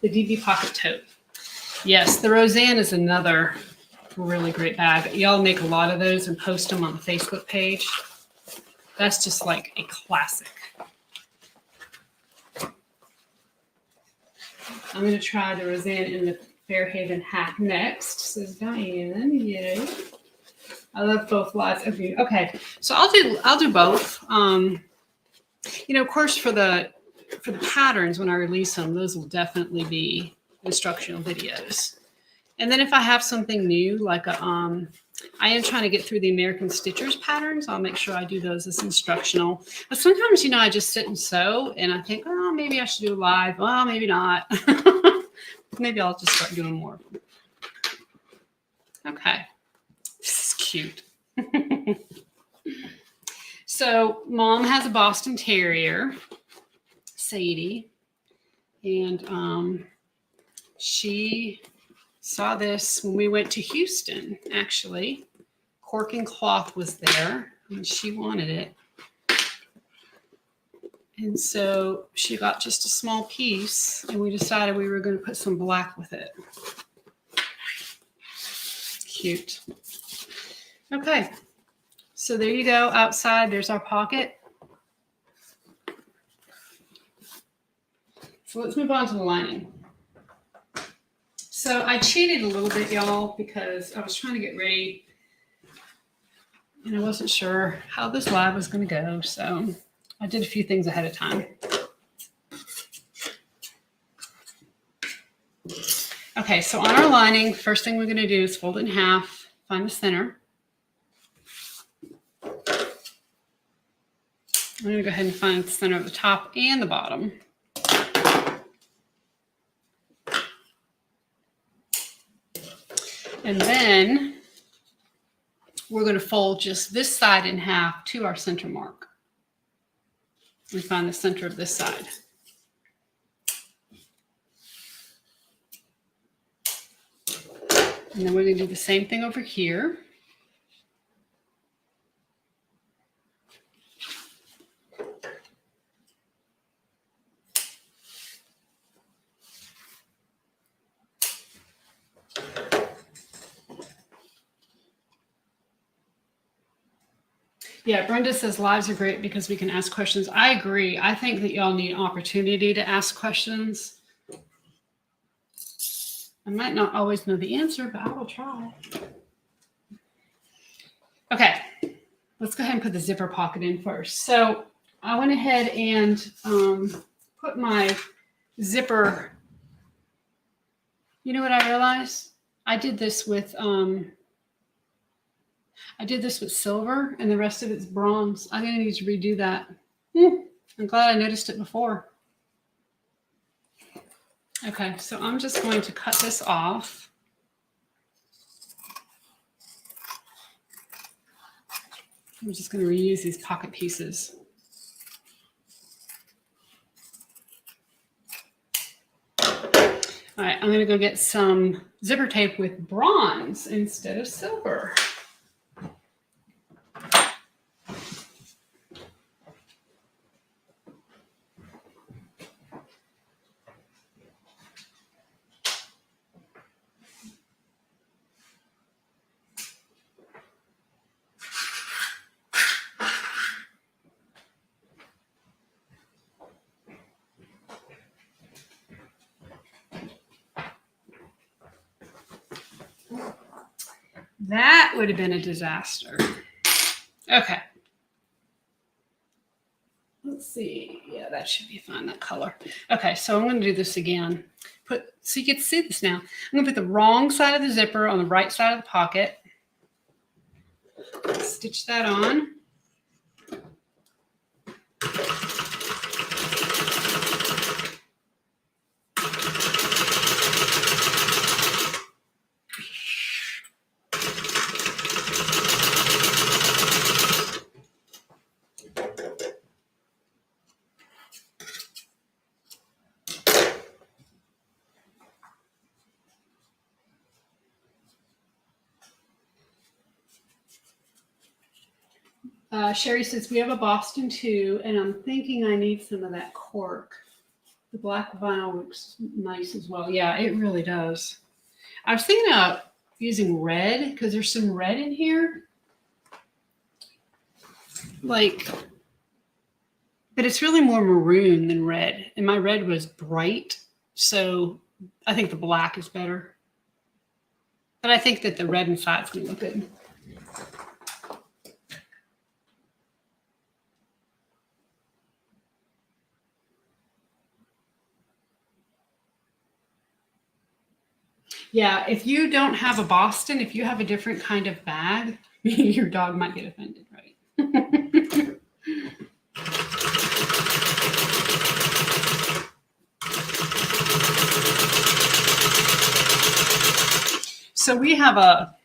the DB Pocket Tote. Yes, the Roseanne is another really great bag. Y'all make a lot of those and post them on the Facebook page. That's just like a classic. I'm going to try the Roseanne in the Fairhaven hat next, says Diane. Yay. I love both lots of you. Okay, so I'll do both. You know, of course, for the patterns when I release them, those will definitely be instructional videos. And then if I have something new, like a I am trying to get through the American Stitchers patterns. I'll make sure I do those as instructional. But sometimes, you know, I just sit and sew, and I think, oh, maybe I should do a live. Well, maybe not. Maybe I'll just start doing more. Okay. This is cute. So Mom has a Boston Terrier, Sadie, and she saw this when we went to Houston, actually. Cork Cloth was there, and she wanted it. And so she got just a small piece, and we decided we were going to put some black with it. Cute. Okay, so there you go. Outside, there's our pocket. So let's move on to the lining. So I cheated a little bit, y'all, because I was trying to get ready, and I wasn't sure how this live was going to go. So I did a few things ahead of time. Okay, so on our lining, first thing we're going to do is fold it in half, find the center. I'm going to go ahead and find the center of the top and the bottom. And then we're going to fold just this side in half to our center mark. We find the center of this side. And then we're going to do the same thing over here. Yeah, Brenda says lives are great because we can ask questions. I agree. I think that y'all need an opportunity to ask questions. I might not always know the answer, but I will try. Okay, let's go ahead and put the zipper pocket in first. So I went ahead and put my zipper. You know what I realized? I did this with silver, and the rest of it's bronze. I'm going to need to redo that. I'm glad I noticed it before. Okay, so I'm just going to cut this off. I'm just going to reuse these pocket pieces. All right, I'm going to go get some zipper tape with bronze instead of silver. That would have been a disaster. Okay. Let's see. Yeah, that should be fine, that color. Okay, so I'm going to do this again. So you get to see this now. I'm going to put the wrong side of the zipper on the right side of the pocket. Stitch that on. Sherry says, we have a Boston too, and I'm thinking I need some of that cork. The black vinyl looks nice as well. Yeah, it really does. I was thinking about using red because there's some red in here. But it's really more maroon than red. And my red was bright. So I think the black is better. But I think that the red inside is going to look good. Yeah, if you don't have a Boston, if you have a different kind of bag, your dog might get offended, right? So we have a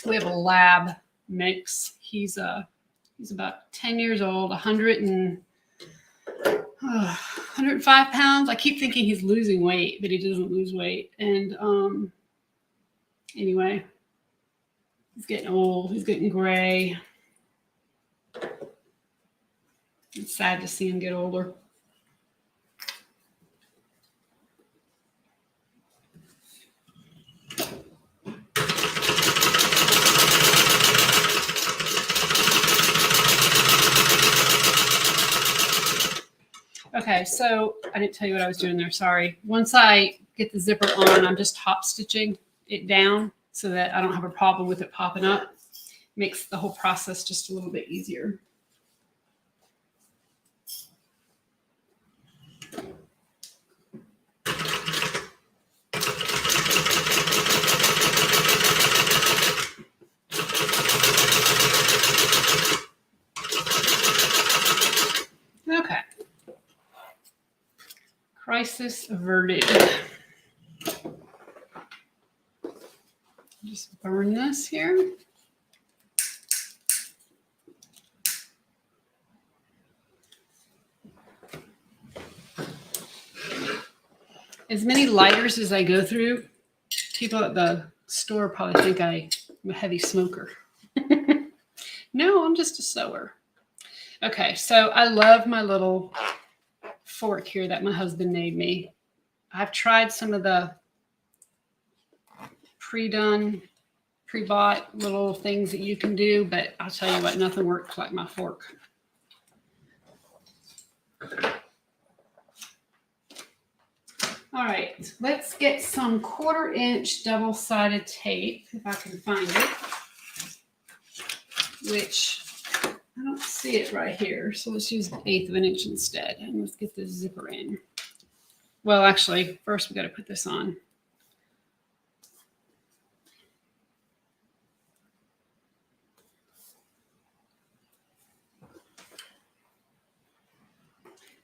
lab mix. He's about 10 years old, 105 pounds. I keep thinking he's losing weight, but he doesn't lose weight. And anyway, he's getting old. He's getting gray. It's sad to see him get older. Okay, so I didn't tell you what I was doing there. Sorry. Once I get the zipper on, I'm just top stitching it down so that I don't have a problem with it popping up. Makes the whole process just a little bit easier. Okay. Crisis averted. Just burn this here. As many lighters as I go through, people at the store probably think I'm a heavy smoker. No, I'm just a sewer. Okay, so I love my little fork here that my husband made me. I've tried some of the pre-bought little things that you can do, but I'll tell you what, nothing works like my fork. All right, let's get some 1/4-inch double-sided tape, if I can find it, which I don't see it right here. So let's use 1/8 of an inch instead, and let's get this zipper in. Well, actually, first we got to put this on.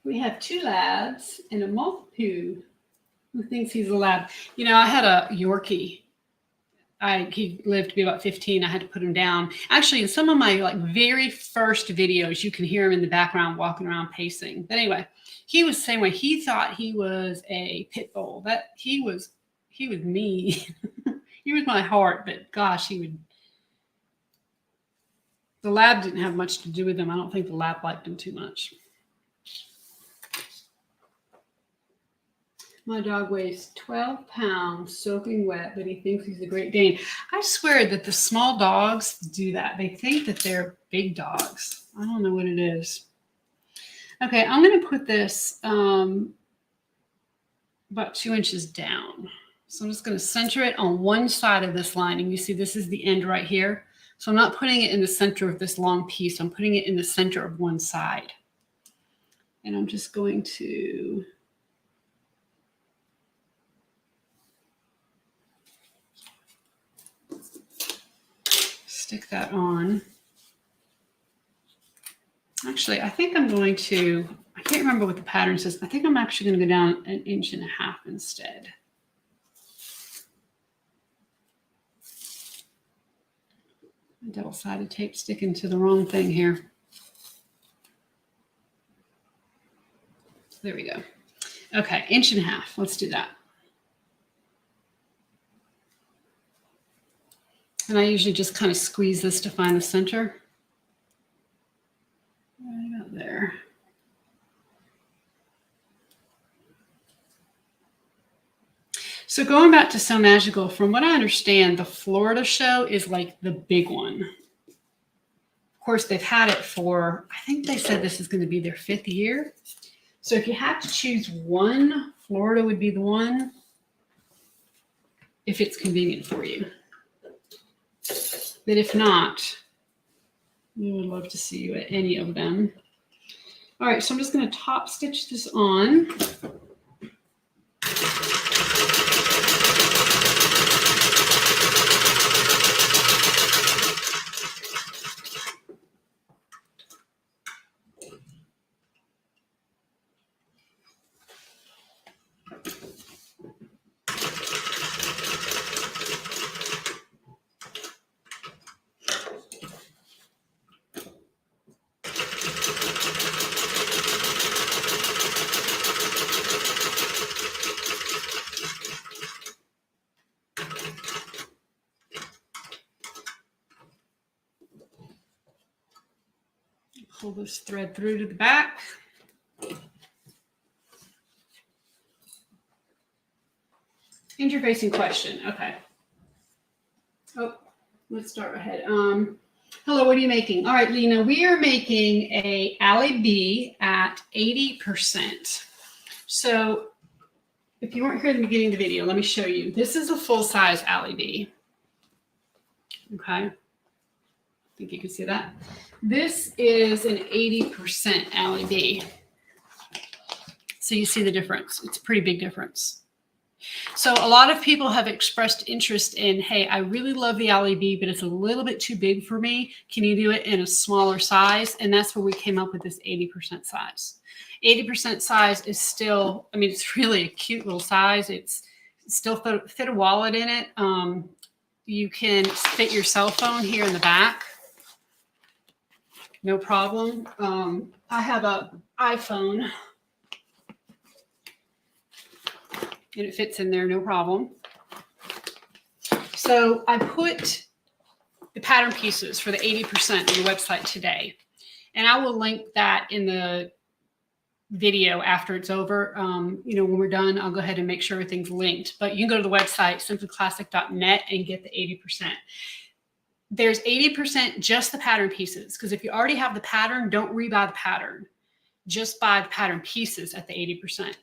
We have 2 labs and a Maltipoo who thinks he's a lab. You know, I had a Yorkie he lived to be about 15. I had to put him down. Actually, in some of my like very first videos, you can hear him in the background walking around pacing. But anyway, he was the same way. He thought he was a pit bull. That he was me. He was my heart, but gosh, he would. The lab didn't have much to do with him. I don't think the lab liked him too much. My dog weighs 12 pounds, soaking wet, but he thinks he's a Great Dane. I swear that the small dogs do that. They think that they're big dogs. I don't know what it is. Okay, I'm going to put this about 2 inches down. So I'm just going to center it on one side of this line. And you see this is the end right here. So I'm not putting it in the center of this long piece. I'm putting it in the center of one side. And I'm just going to... stick that on. Actually, I think I'm going to, I can't remember what the pattern says. I think I'm actually going to go down 1.5 inches instead. Double-sided tape sticking to the wrong thing here. There we go. Okay, 1.5 inches. Let's do that. And I usually just kind of squeeze this to find the center. Right about there. So going back to So Magical, from what I understand, the Florida show is like the big one. Of course, they've had it for, I think they said this is going to be their 5th year. So if you had to choose one, Florida would be the one, if it's convenient for you. But if not, we would love to see you at any of them. All right, so I'm just going to top stitch this on. Pull this thread through to the back. Interfacing question. Okay. Oh, let's start ahead. Hello, what are you making? All right, Lena, we are making a AllyBee at 80%. So if you weren't here at the beginning of the video, let me show you. This is a full-size AllyBee. Okay. I think you can see that. This is an 80% AllyBee. So you see the difference. It's a pretty big difference. So a lot of people have expressed interest in, hey, I really love the AllyBee, but it's a little bit too big for me. Can you do it in a smaller size? And that's where we came up with this 80% size. 80% size is still, I mean, it's really a cute little size. It's still fit a wallet in it. You can fit your cell phone here in the back. No problem. I have an iPhone. And it fits in there, no problem. So I put the pattern pieces for the 80% on the website today. And I will link that in the video after it's over. You know, when we're done, I'll go ahead and make sure everything's linked. But you can go to the website, simplyclassic.net, and get the 80%. There's 80% just the pattern pieces, because if you already have the pattern, don't rebuy the pattern. Just buy the pattern pieces at the 80%.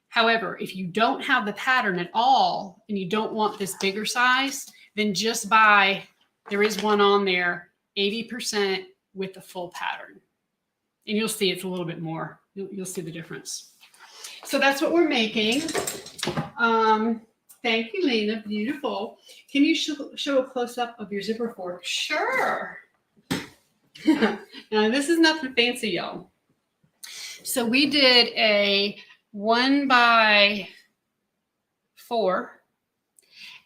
However, if you don't have the pattern at all and you don't want this bigger size, then just buy, there is one on there, 80% with the full pattern. And you'll see it's a little bit more. You'll see the difference. So that's what we're making. Thank you, Lena. Beautiful. Can you show a close-up of your zipper fork? Sure. Now, this is nothing fancy, y'all. So we did a 1x4,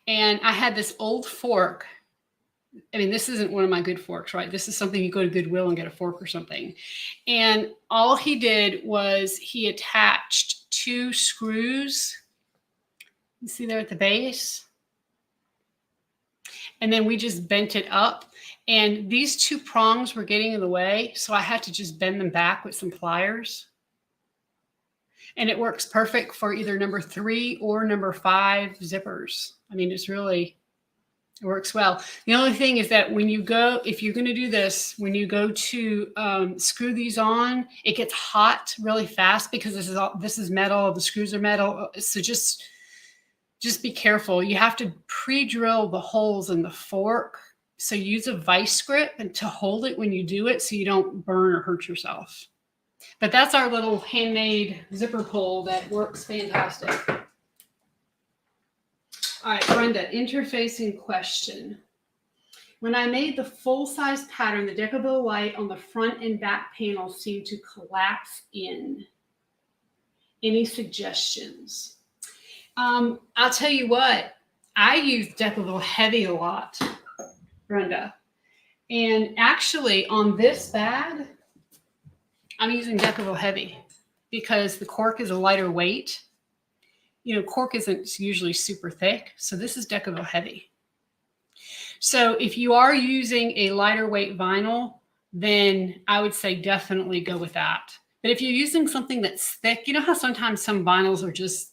And I had this old fork. I mean, this isn't one of my good forks, right? This is something you go to Goodwill and get a fork or something. And all he did was he attached 2 screws. You see there at the base? And then we just bent it up. And these 2 prongs were getting in the way, so I had to just bend them back with some pliers. And it works perfect for either number 3 or number 5 zippers. I mean, it's really... it works well. The only thing is that when you go, if you're going to do this, when you go to screw these on, it gets hot really fast because this is metal. The screws are metal. So just be careful. You have to pre-drill the holes in the fork. So use a vice grip and to hold it when you do it so you don't burn or hurt yourself. But that's our little handmade zipper pull that works fantastic. All right, Brenda, interfacing question. When I made the full-size pattern, the deckable light on the front and back panels seemed to collapse in. Any suggestions? I'll tell you what, I use deckable heavy a lot, Brenda. And actually on this bag, I'm using deckable heavy because the cork is a lighter weight. You know, cork isn't usually super thick, so this is deckable heavy. So if you are using a lighter weight vinyl, then I would say definitely go with that. But if you're using something that's thick, you know how sometimes some vinyls are just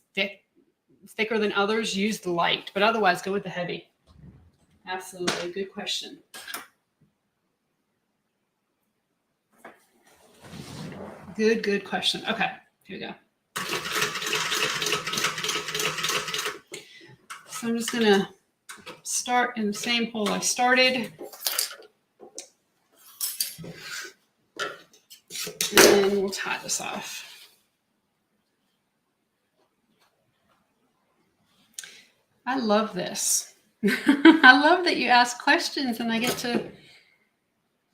thicker than others, use the light, but otherwise go with the heavy. Absolutely, good question. Good question. Okay, here we go. So I'm just gonna start in the same hole I started. And then we'll tie this off. I love this. I love that you ask questions and I get to,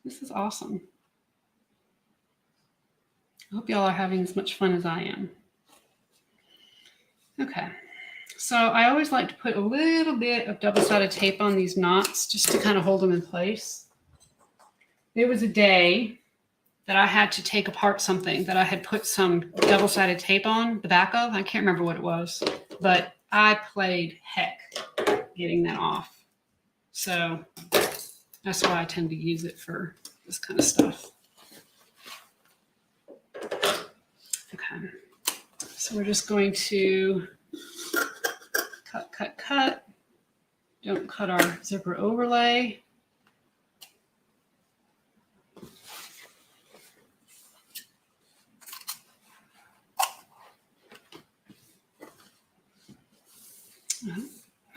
this is awesome. I hope y'all are having as much fun as I am. Okay, so I always like to put a little bit of double-sided tape on these knots just to kind of hold them in place. There was a day that I had to take apart something that I had put some double-sided tape on the back of. I can't remember what it was, but I played heck getting that off. So that's why I tend to use it for this kind of stuff. Okay, so we're just going to cut. Don't cut our zipper overlay.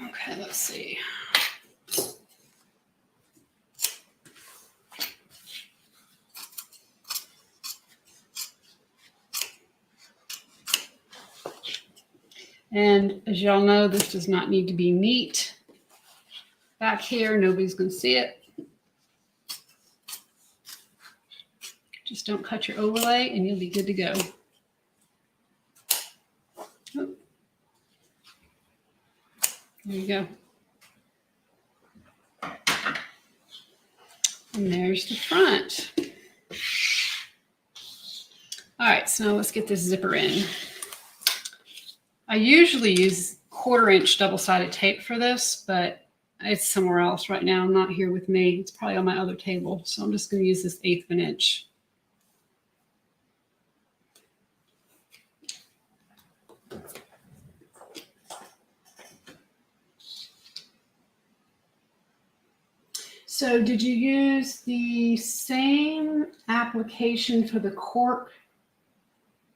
Okay, let's see. And as y'all know, this does not need to be neat. Back here, nobody's going to see it. Just don't cut your overlay and you'll be good to go. Oh. There you go. And there's the front. All right, so now let's get this zipper in. I usually use 1/4 inch double-sided tape for this, but it's somewhere else right now, not here with me. It's probably on my other table, so I'm just going to use this 1/8 of an inch. So did you use the same application for the cork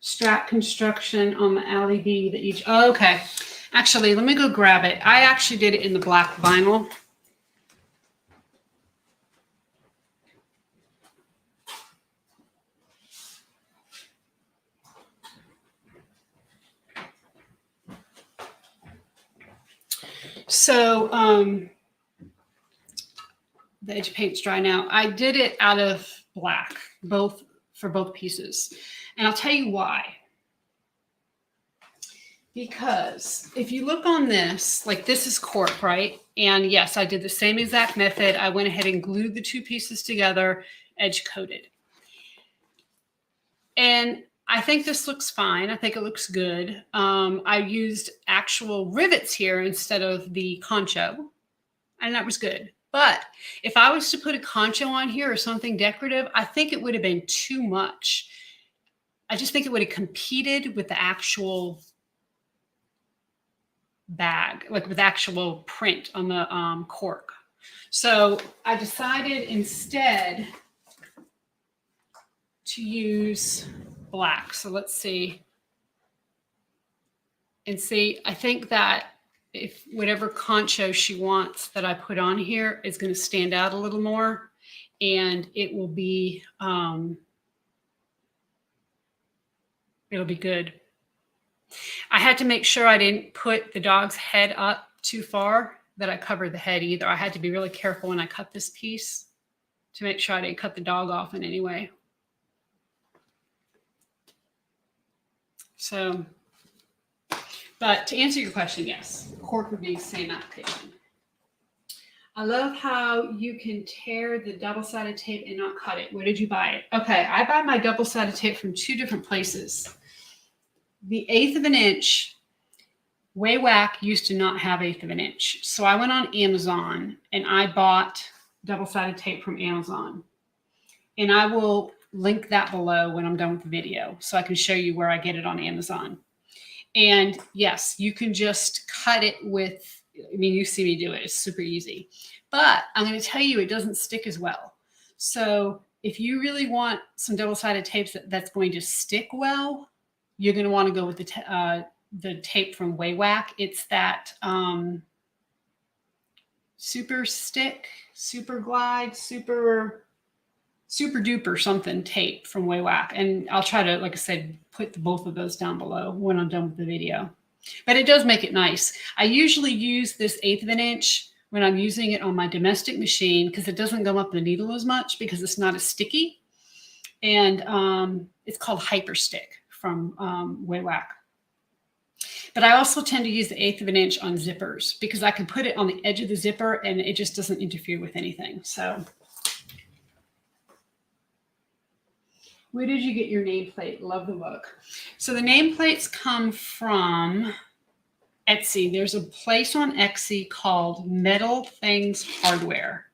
strap construction on the AllyBee that you, oh, okay. Actually, let me go grab it. I actually did it in the black vinyl. So the edge paint's dry now. I did it out of black, for both pieces. And I'll tell you why. Because if you look on this, like this is cork, right? And yes, I did the same exact method. I went ahead and glued the two pieces together, edge coated. And I think this looks fine. I think it looks good. I used actual rivets here instead of the concho, and that was good. But if I was to put a concho on here or something decorative, I think it would have been too much. I just think it would have competed with the actual bag, like with actual print on the cork. So I decided instead to use black. So let's see. And see, I think that if whatever concho she wants that I put on here is going to stand out a little more, and it will be, it'll be good. I had to make sure I didn't put the dog's head up too far, that I covered the head either. I had to be really careful when I cut this piece to make sure I didn't cut the dog off in any way. So, but to answer your question, yes, cork would be the same application. I love how you can tear the double-sided tape and not cut it. Where did you buy it? Okay, I buy my double-sided tape from two different places. The 1/8 of an inch, Wawack used to not have 1/8 of an inch. So I went on Amazon and I bought double-sided tape from Amazon. And I will link that below when I'm done with the video so I can show you where I get it on Amazon. And yes, you can just cut it with, I mean, you see me do it. It's super easy. But I'm going to tell you, it doesn't stick as well. So if you really want some double-sided tapes that's going to stick well, you're going to want to go with the tape from Wawack. It's that super stick, super glide, super duper something tape from Wawack. And I'll try to, like I said, put both of those down below when I'm done with the video. But it does make it nice. I usually use this 1/8 of an inch when I'm using it on my domestic machine because it doesn't gum up the needle as much because it's not as sticky. And it's called Hyper Stick from Wawack. But I also tend to use the 1/8 of an inch on zippers because I can put it on the edge of the zipper and it just doesn't interfere with anything. So where did you get your nameplate? Love the look. So the nameplates come from Etsy. There's a place on Etsy called Metal Things Hardware.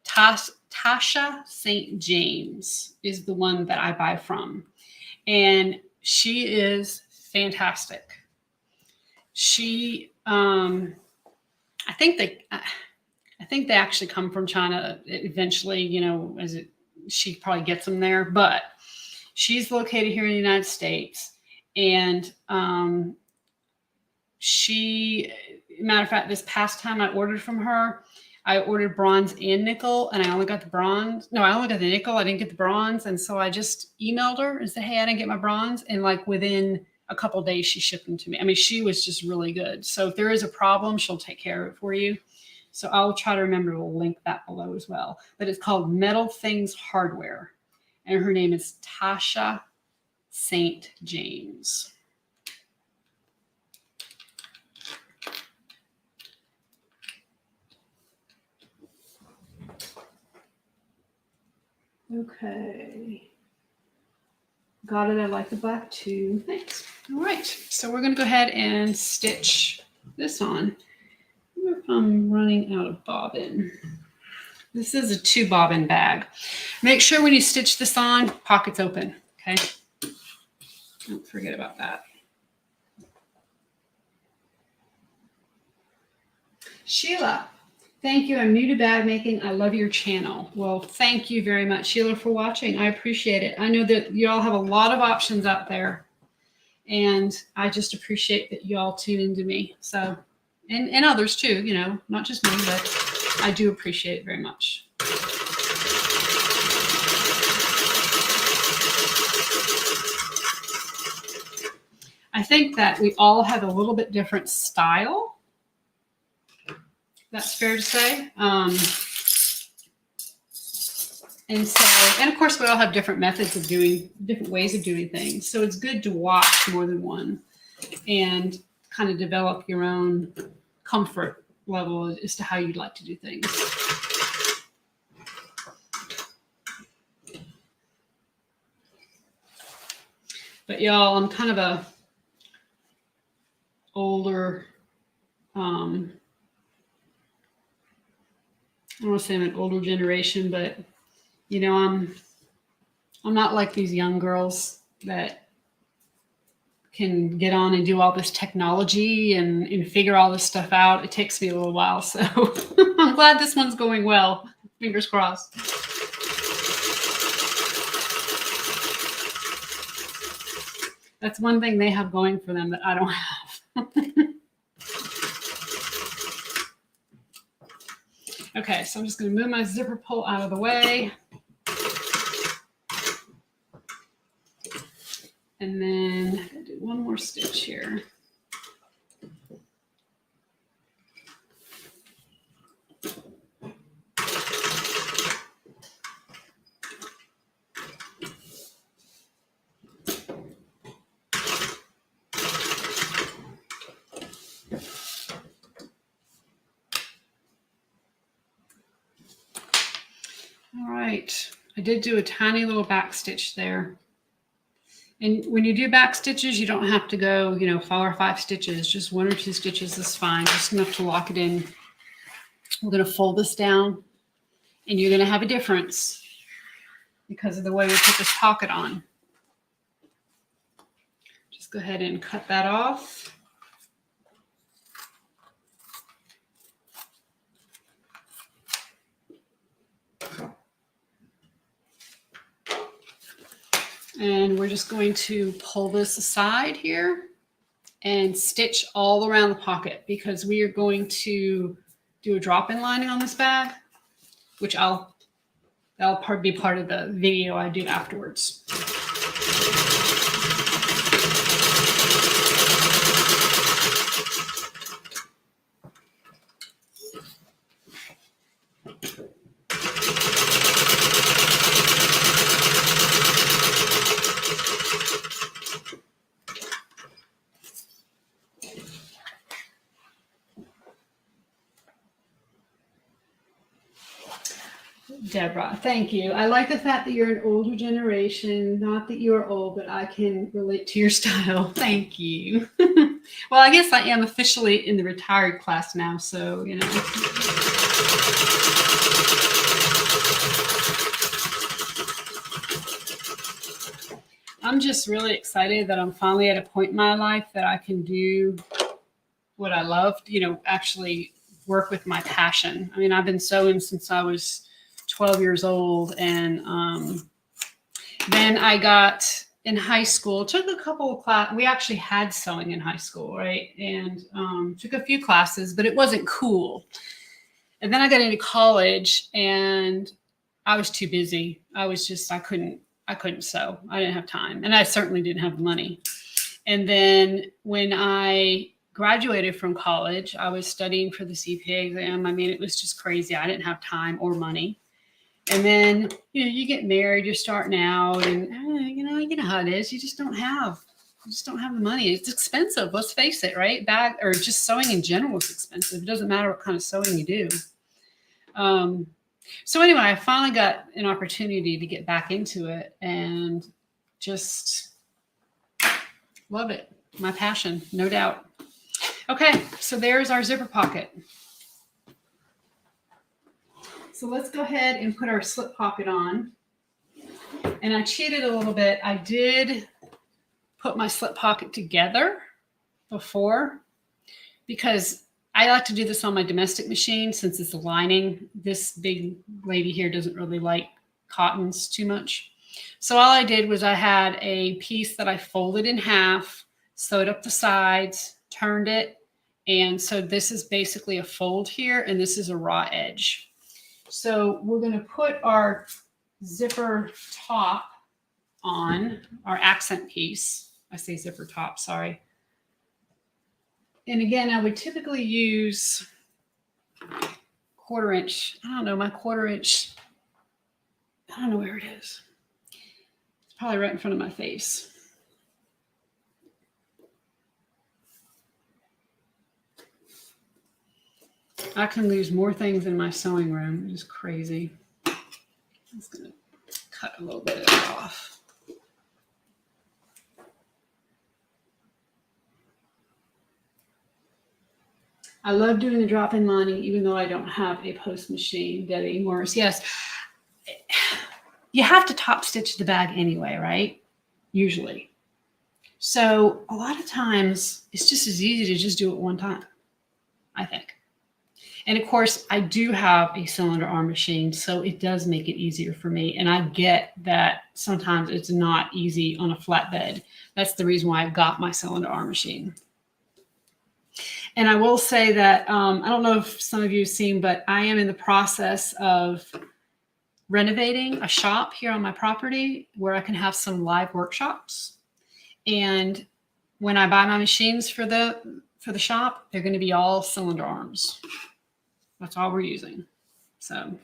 Tasha St. James is the one that I buy from. And she is fantastic. She, I think they actually come from China eventually, you know, she probably gets them there, but she's located here in the United States. And matter of fact, this past time I ordered from her, I ordered bronze and nickel, and I only got the bronze. No, I only got the nickel. I didn't get the bronze. And so I just emailed her and said, hey, I didn't get my bronze. And like within a couple of days, she shipped them to me. I mean, she was just really good. So if there is a problem, she'll take care of it for you. So I'll try to remember to link that below as well. But it's called Metal Things Hardware. And her name is Tasha St. James. Okay. Got it. I like the black too. Thanks. All right. So we're going to go ahead and stitch this on. I wonder if I'm running out of bobbin. This is a 2 bobbin bag. Make sure when you stitch this on, pockets open. Okay. Don't forget about that. Sheila. Thank you. I'm new to bag making. I love your channel. Well, thank you very much, Sheila, for watching. I appreciate it. I know that you all have a lot of options out there, and I just appreciate that you all tune into me. So, and others too, you know, not just me, but I do appreciate it very much. I think that we all have a little bit different style. That's fair to say. And of course, we all have different methods of different ways of doing things. So it's good to watch more than one. And kind of develop your own comfort level as to how you'd like to do things. But y'all, I'm kind of a older, I don't want to say I'm an older generation, but you know, I'm not like these young girls that can get on and do all this technology and figure all this stuff out. It takes me a little while, so I'm glad this one's going well. Fingers crossed. That's one thing they have going for them that I don't have. Okay, so I'm just going to move my zipper pull out of the way. And then I'm going to do one more stitch here. All right, I did do a tiny little back stitch there. And when you do back stitches, you don't have to go, you know, 4 or 5 stitches. Just 1 or 2 stitches is fine, just enough to lock it in. We're going to fold this down, and you're going to have a difference because of the way we put this pocket on. Just go ahead and cut that off. And we're just going to pull this aside here and stitch all around the pocket because we are going to do a drop-in lining on this bag, which that'll probably be part of the video I do afterwards. Deborah, thank you. I like the fact that you're an older generation. Not that you're old, but I can relate to your style. Thank you. Well, I guess I am officially in the retired class now, so, you know. I'm just really excited that I'm finally at a point in my life that I can do what I love, you know, actually work with my passion. I mean, I've been sewing since I was 12 years old. And then I got in high school, took a couple of classes. We actually had sewing in high school, right? And took a few classes, but it wasn't cool. And then I got into college and I was too busy. I couldn't sew. I didn't have time. And I certainly didn't have the money. And then when I graduated from college, I was studying for the CPA exam. I mean, it was just crazy. I didn't have time or money. And then, you know, you get married, you're starting out, and you know how it is. You just don't have the money. It's expensive. Let's face it, right? Bag or just sewing in general is expensive. It doesn't matter what kind of sewing you do. So anyway, I finally got an opportunity to get back into it and just love it. My passion, no doubt. Okay, so there's our zipper pocket. So let's go ahead and put our slip pocket on. And I cheated a little bit. I did put my slip pocket together before because I like to do this on my domestic machine since it's a lining. This big lady here doesn't really like cottons too much. So all I did was I had a piece that I folded in half, sewed up the sides, turned it. And so this is basically a fold here, and this is a raw edge. So we're going to put our zipper top on, our accent piece. I say zipper top, sorry. And again, I would typically use 1/4 inch. I don't know, my 1/4 inch. I don't know where it is. It's probably right in front of my face. I can lose more things in my sewing room. It's crazy. I'm just going to cut a little bit of it off. I love doing the drop-in lining, even though I don't have a post machine. Debbie Morris, yes. You have to top stitch the bag anyway, right? Usually. So a lot of times it's just as easy to just do it one time, I think. And of course, I do have a cylinder arm machine, so it does make it easier for me. And I get that sometimes it's not easy on a flatbed. That's the reason why I've got my cylinder arm machine. And I will say that, I don't know if some of you have seen, but I am in the process of renovating a shop here on my property where I can have some live workshops. And when I buy my machines for the shop, they're going to be all cylinder arms. That's all we're using. So,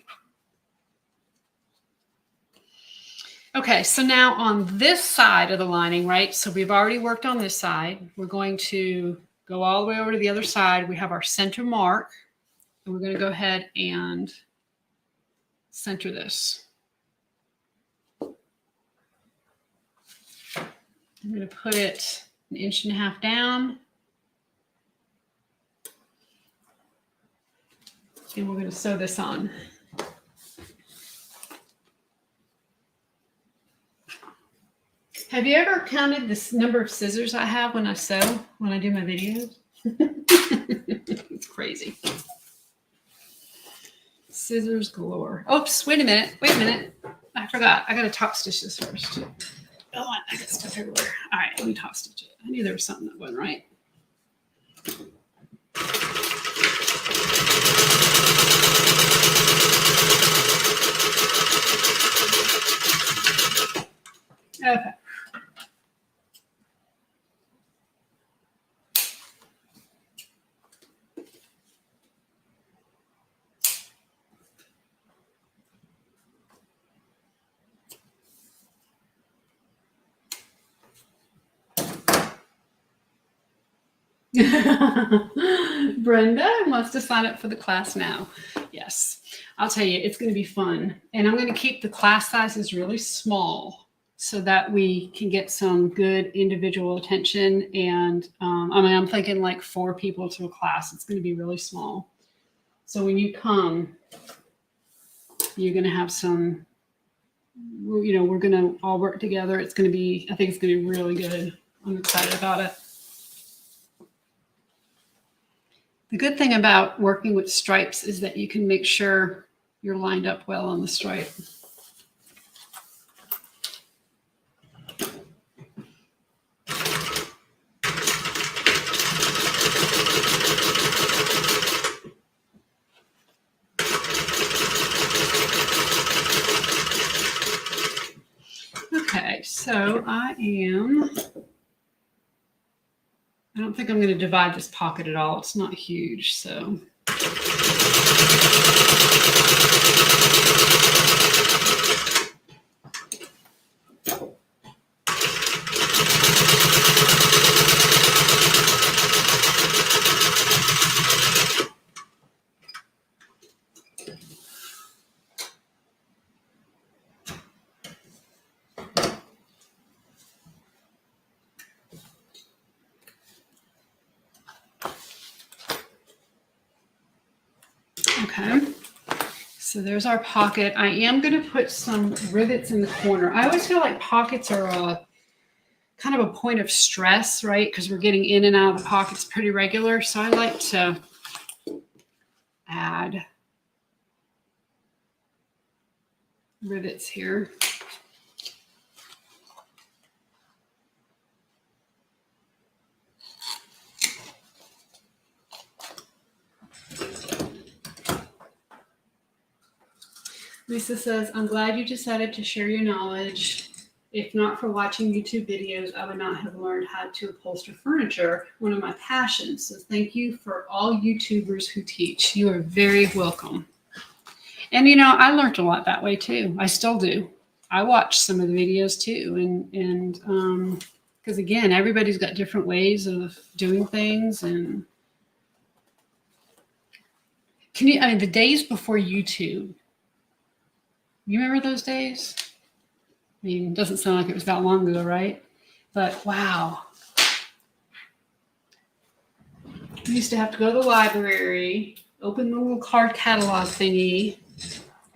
okay, so now on this side of the lining, right? So we've already worked on this side. We're going to go all the way over to the other side. We have our center mark, and we're going to go ahead and center this. I'm going to put it 1.5 inches down. And we're going to sew this on. Have you ever counted this number of scissors I have when I sew, when I do my videos? It's crazy. Scissors galore. Oops, wait a minute. I forgot. I got to top stitch this first. Oh, I got stuff everywhere. All right, let me top stitch it. I knew there was something that wasn't right. Okay. Brenda wants to sign up for the class now. Yes, I'll tell you, it's going to be fun. And I'm going to keep the class sizes really small so that we can get some good individual attention. And I'm thinking like 4 people to a class. It's going to be really small. So when you come, you're going to have some, we're going to all work together. It's going to be, I think it's going to be really good. I'm excited about it. The good thing about working with stripes is that you can make sure you're lined up well on the stripe. Okay, so I don't think I'm going to divide this pocket at all. It's not huge, so. Okay, so there's our pocket. I am going to put some rivets in the corner. I always feel like pockets are kind of a point of stress, right? Because we're getting in and out of the pockets pretty regular. So I like to add rivets here. Lisa says, I'm glad you decided to share your knowledge. If not for watching YouTube videos, I would not have learned how to upholster furniture, one of my passions. So thank you for all YouTubers who teach. You are very welcome. And, I learned a lot that way too. I still do. I watch some of the videos too. And because again, everybody's got different ways of doing things. And Can you, I mean, the days before YouTube, you remember those days? I mean, it doesn't sound like it was that long ago, right? But wow. We used to have to go to the library, open the little card catalog thingy,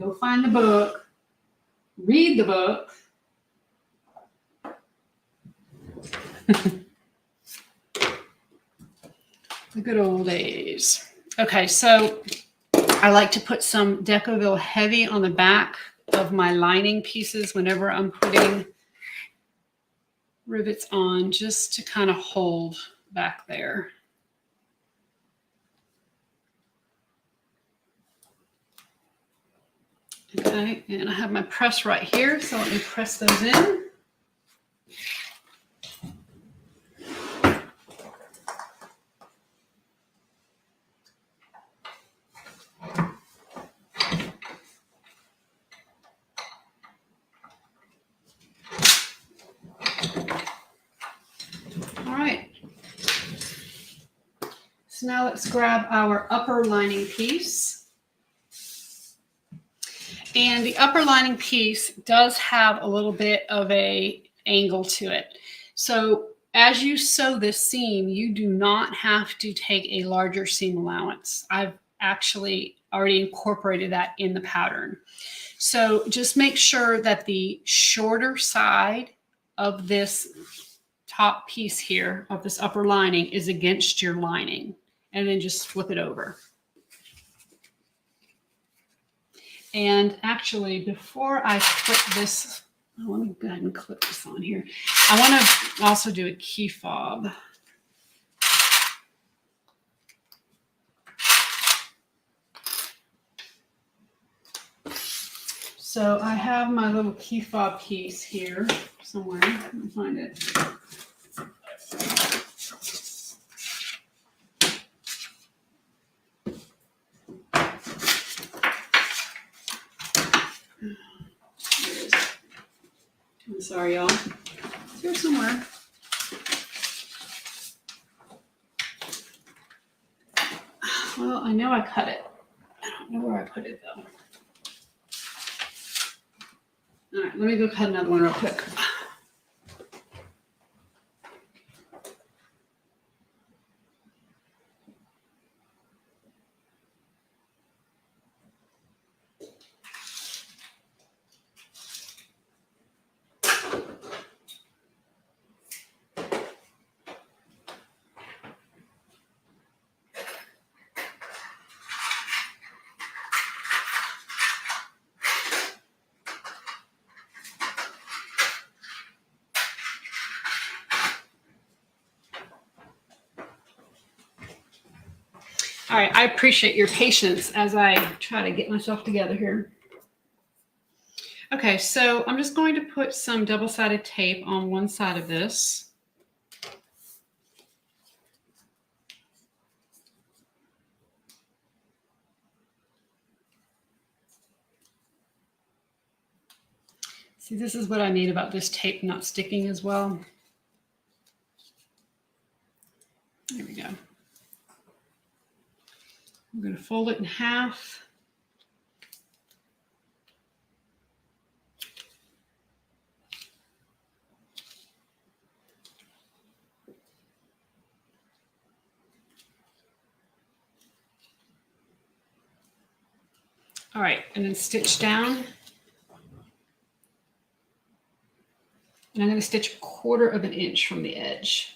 go find the book, read the book. The good old days. Okay, so I like to put some Decoville Heavy on the back of my lining pieces whenever I'm putting rivets on, just to kind of hold back there. Okay, and I have my press right here, so let me press those in. All right. So now let's grab our upper lining piece. And the upper lining piece does have a little bit of an angle to it. So as you sew this seam, you do not have to take a larger seam allowance. I've actually already incorporated that in the pattern. So just make sure that the shorter side of this top piece here, of this upper lining, is against your lining, and then just flip it over. And actually, before I clip this, let me go ahead and clip this on here. I want to also do a key fob. So I have my little key fob piece here somewhere. Let me find it. I'm sorry, y'all. It's here somewhere. Well, I know I cut it. I don't know where I put it, though. All right, let me go cut another one real quick. All right, I appreciate your patience as I try to get myself together here. Okay, so I'm just going to put some double-sided tape on one side of this. See, this is what I mean about this tape not sticking as well. There we go. I'm going to fold it in half. All right, and then stitch down. And I'm going to stitch 1/4 of an inch from the edge.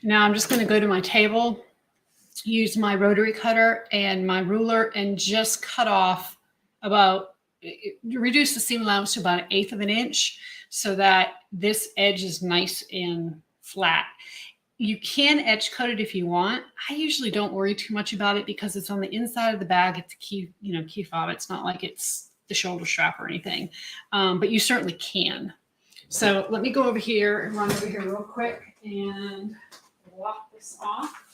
Now I'm just going to go to my table, use my rotary cutter and my ruler, and just cut off about, reduce the seam allowance to about 1/8 of an inch so that this edge is nice and flat. You can edge cut it if you want. I usually don't worry too much about it because it's on the inside of the bag. It's a key fob. It's not like it's the shoulder strap or anything, but you certainly can. So let me go over here and run over here real quick and block this off.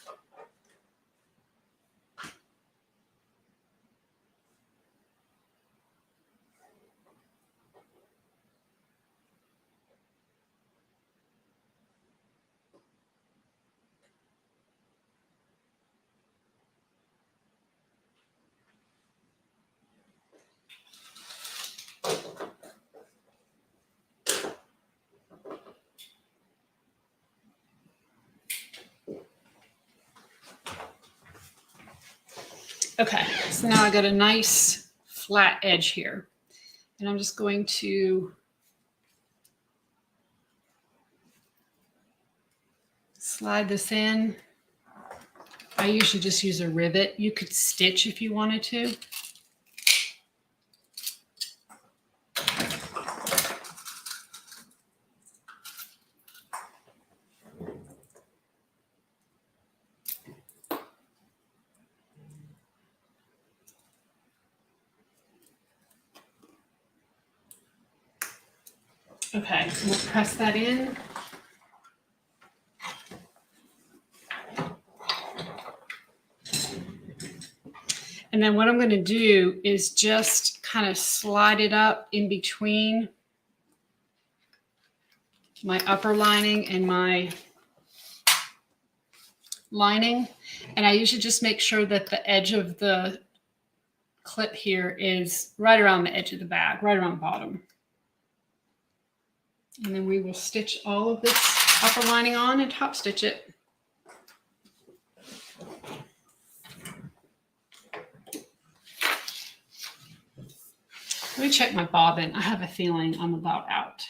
Okay, so now I got a nice flat edge here, and I'm just going to slide this in. I usually just use a rivet. You could stitch if you wanted to. Okay, we'll press that in. And then what I'm going to do is just kind of slide it up in between my upper lining and my lining. And I usually just make sure that the edge of the clip here is right around the edge of the bag, right around the bottom. And then we will stitch all of this upper lining on and top stitch it. Let me check my bobbin. I have a feeling I'm about out.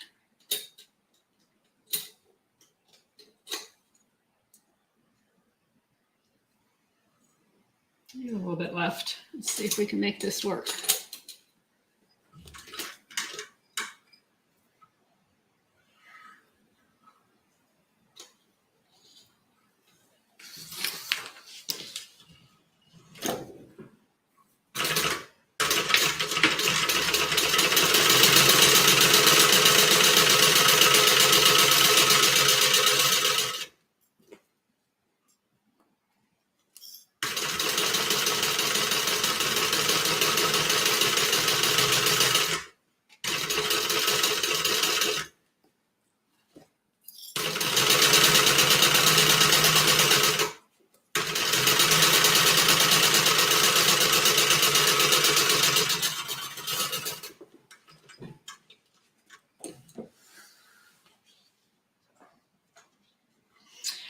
A little bit left. Let's see if we can make this work.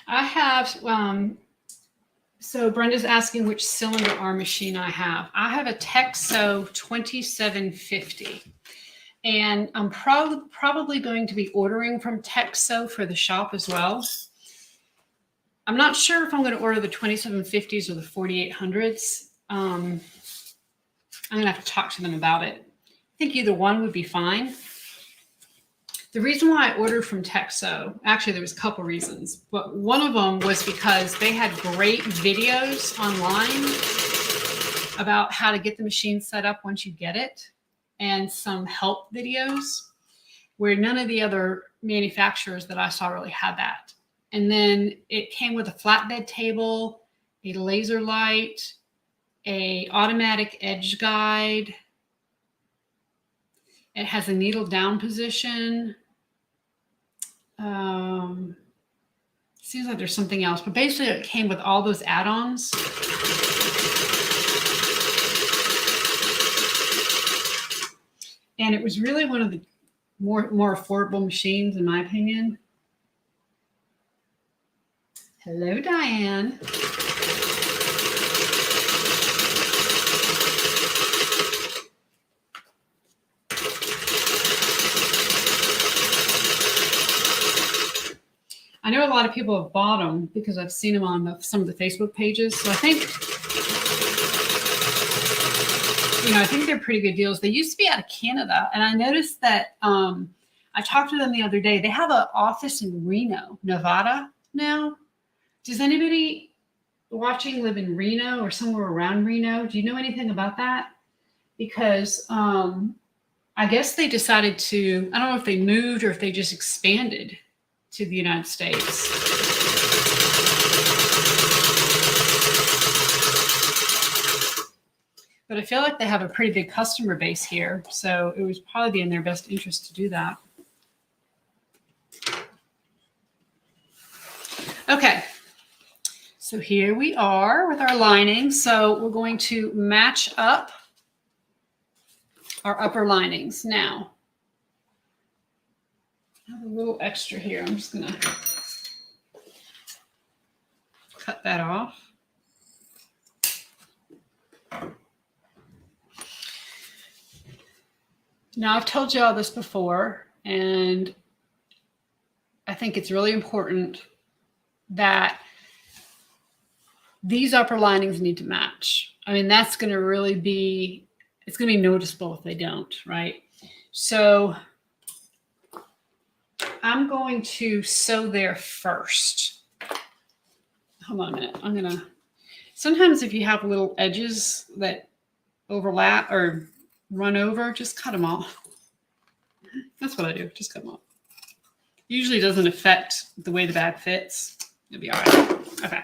I have, so Brenda's asking which cylinder arm machine I have. I have a Texo 2750, and I'm probably going to be ordering from Texo for the shop as well. I'm not sure if I'm going to order the 2750s or the 4800s. I'm going to have to talk to them about it. I think either one would be fine. The reason why I ordered from Texo, actually there was a couple reasons, but one of them was because they had great videos online about how to get the machine set up once you get it, and some help videos where none of the other manufacturers that I saw really had that. And then it came with a flatbed table, a laser light, a automatic edge guide. It has a needle down position. Seems like there's something else, but basically it came with all those add-ons. And it was really one of the more affordable machines, in my opinion. Hello, Diane. I know a lot of people have bought them because I've seen them on some of the Facebook pages. So I think, I think they're pretty good deals. They used to be out of Canada, and I noticed that I talked to them the other day. They have an office in Reno, Nevada now. Does anybody watching live in Reno or somewhere around Reno? Do you know anything about that? Because I guess they decided to, I don't know if they moved or if they just expanded to the United States. but I feel like they have a pretty big customer base here, so it would probably be in their best interest to do that. Okay, so here we are with our lining. So we're going to match up our upper linings. Now, I have a little extra here. I'm just gonna cut that off. Now, I've told you all this before, and I think it's really important that these upper linings need to match. I mean, that's going to really be, it's going to be noticeable if they don't, right? So I'm going to sew there first. Hold on a minute. I'm going to, sometimes if you have little edges that overlap or run over, just cut them off. That's what I do. Just cut them off. Usually doesn't affect the way the bag fits. It'll be all right. Okay.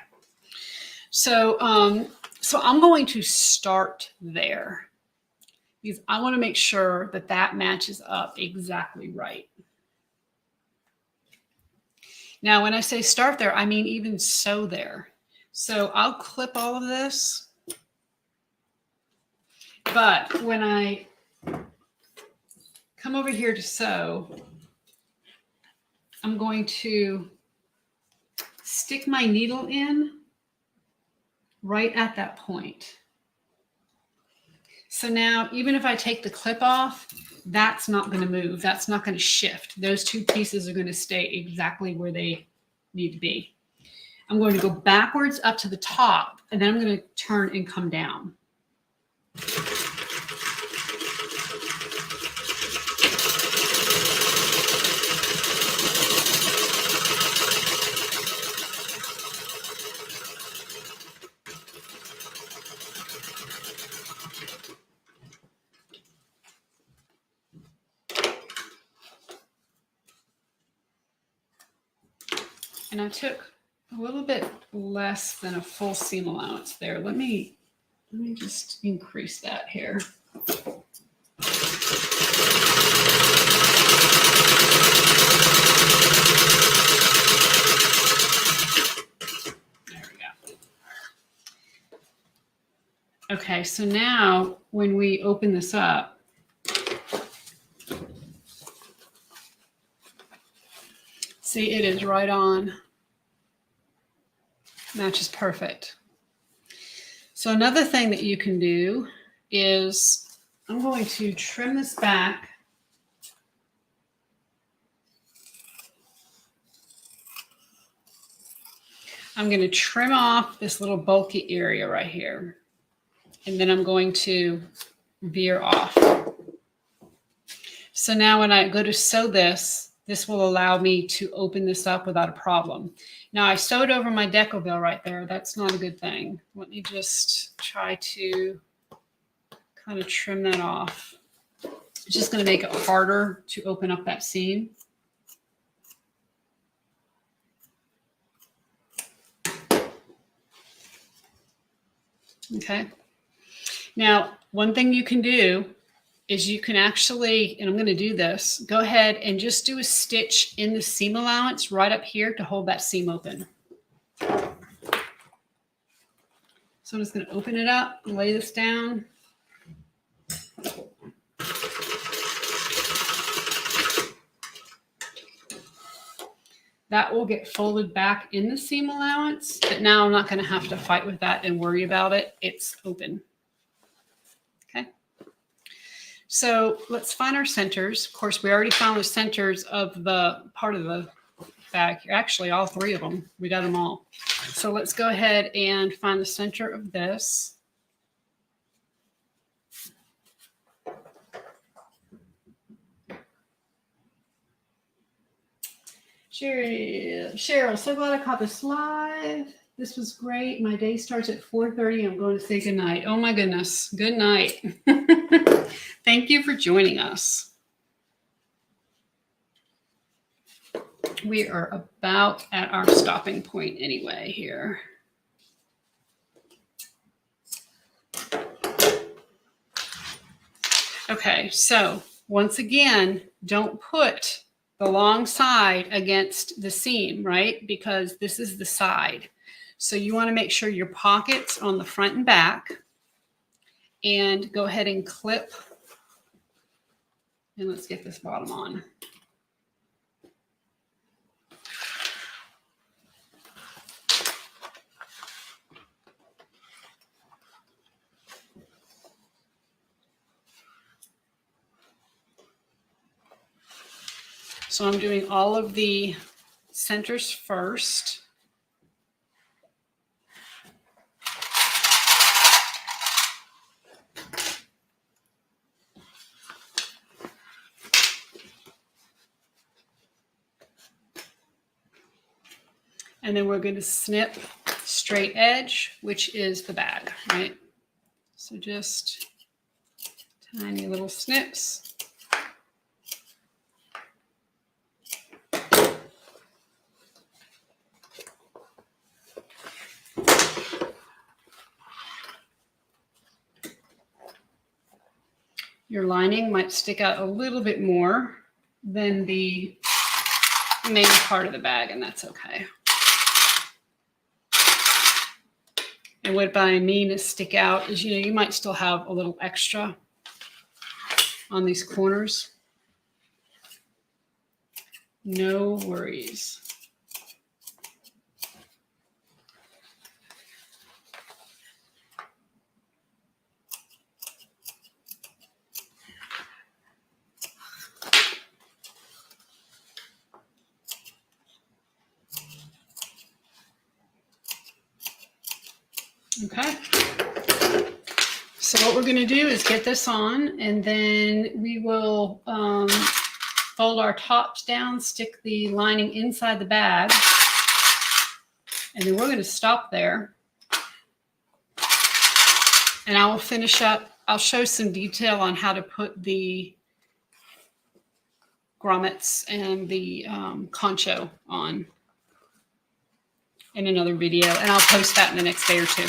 So, so I'm going to start there because I want to make sure that that matches up exactly right. Now, when I say start there, I mean even sew there. So I'll clip all of this. But when I come over here to sew, I'm going to stick my needle in right at that point. So now, even if I take the clip off, that's not going to move. That's not going to shift. Those two pieces are going to stay exactly where they need to be. I'm going to go backwards up to the top, and then I'm going to turn and come down. And I took a little bit less than a full seam allowance there. Let me just increase that here. There we go. Okay, so now when we open this up, see, it is right on. Matches perfect. So another thing that you can do is I'm going to trim this back. I'm going to trim off this little bulky area right here. And then I'm going to veer off. So now when I go to sew this, this will allow me to open this up without a problem. Now I sewed over my deco right there. That's not a good thing. Let me just try to kind of trim that off. It's just going to make it harder to open up that seam. Okay. Now, one thing you can do is you can actually, and I'm going to do this, go ahead and just do a stitch in the seam allowance right up here to hold that seam open. So I'm just going to open it up, lay this down. That will get folded back in the seam allowance, but now I'm not going to have to fight with that and worry about it. It's open. Okay. So let's find our centers. Of course, we already found the centers of the part of the bag. Actually, all three of them. We got them all. So let's go ahead and find the center of this. Cheryl, so glad I caught this live. This was great. My day starts at 4:30. I'm going to say good night. Oh my goodness. Good night. Thank you for joining us. We are about at our stopping point anyway here. Okay, so once again, don't put the long side against the seam, right? Because this is the side. So you want to make sure your pocket's on the front and back, and go ahead and clip. And let's get this bottom on. So I'm doing all of the centers first. And then we're going to snip straight edge, which is the bag, right? So just tiny little snips. Your lining might stick out a little bit more than the main part of the bag, and that's okay. And what I mean is stick out is, you might still have a little extra on these corners. No worries. Okay. So what we're going to do is get this on, and then we will fold our tops down, stick the lining inside the bag, and then we're going to stop there. And I will finish up. I'll show some detail on how to put the grommets and the concho on in another video, and I'll post that in the next day or two.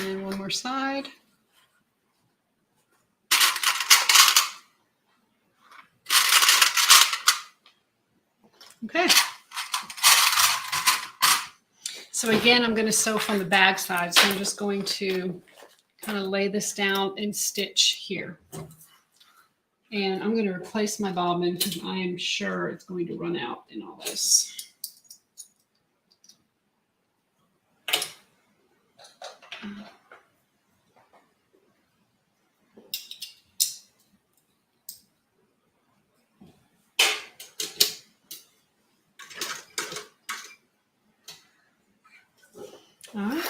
And one more side. Okay. So again, I'm going to sew from the bag side. So I'm just going to kind of lay this down and stitch here. And I'm going to replace my bobbin because I am sure it's going to run out in all this. All right.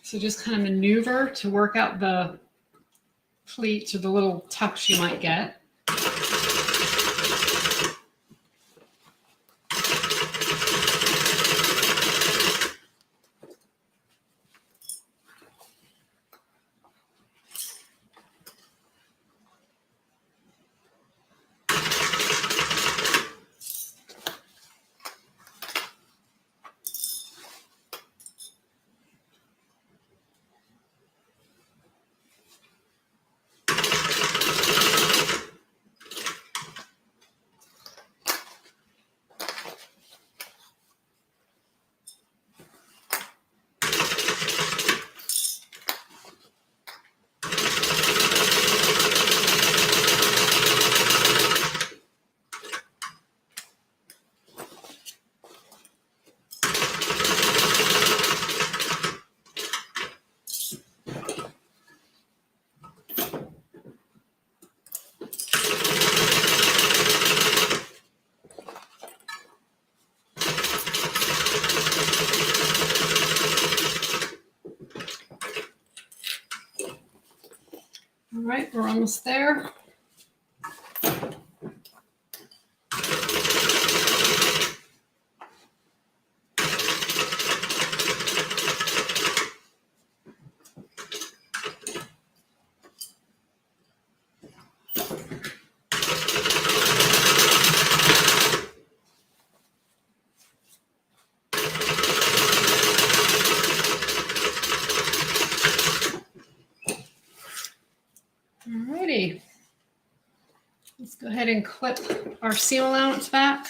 So just kind of maneuver to work out the pleats or the little tucks you might get. All right, we're almost there. ahead and clip our seam allowance back.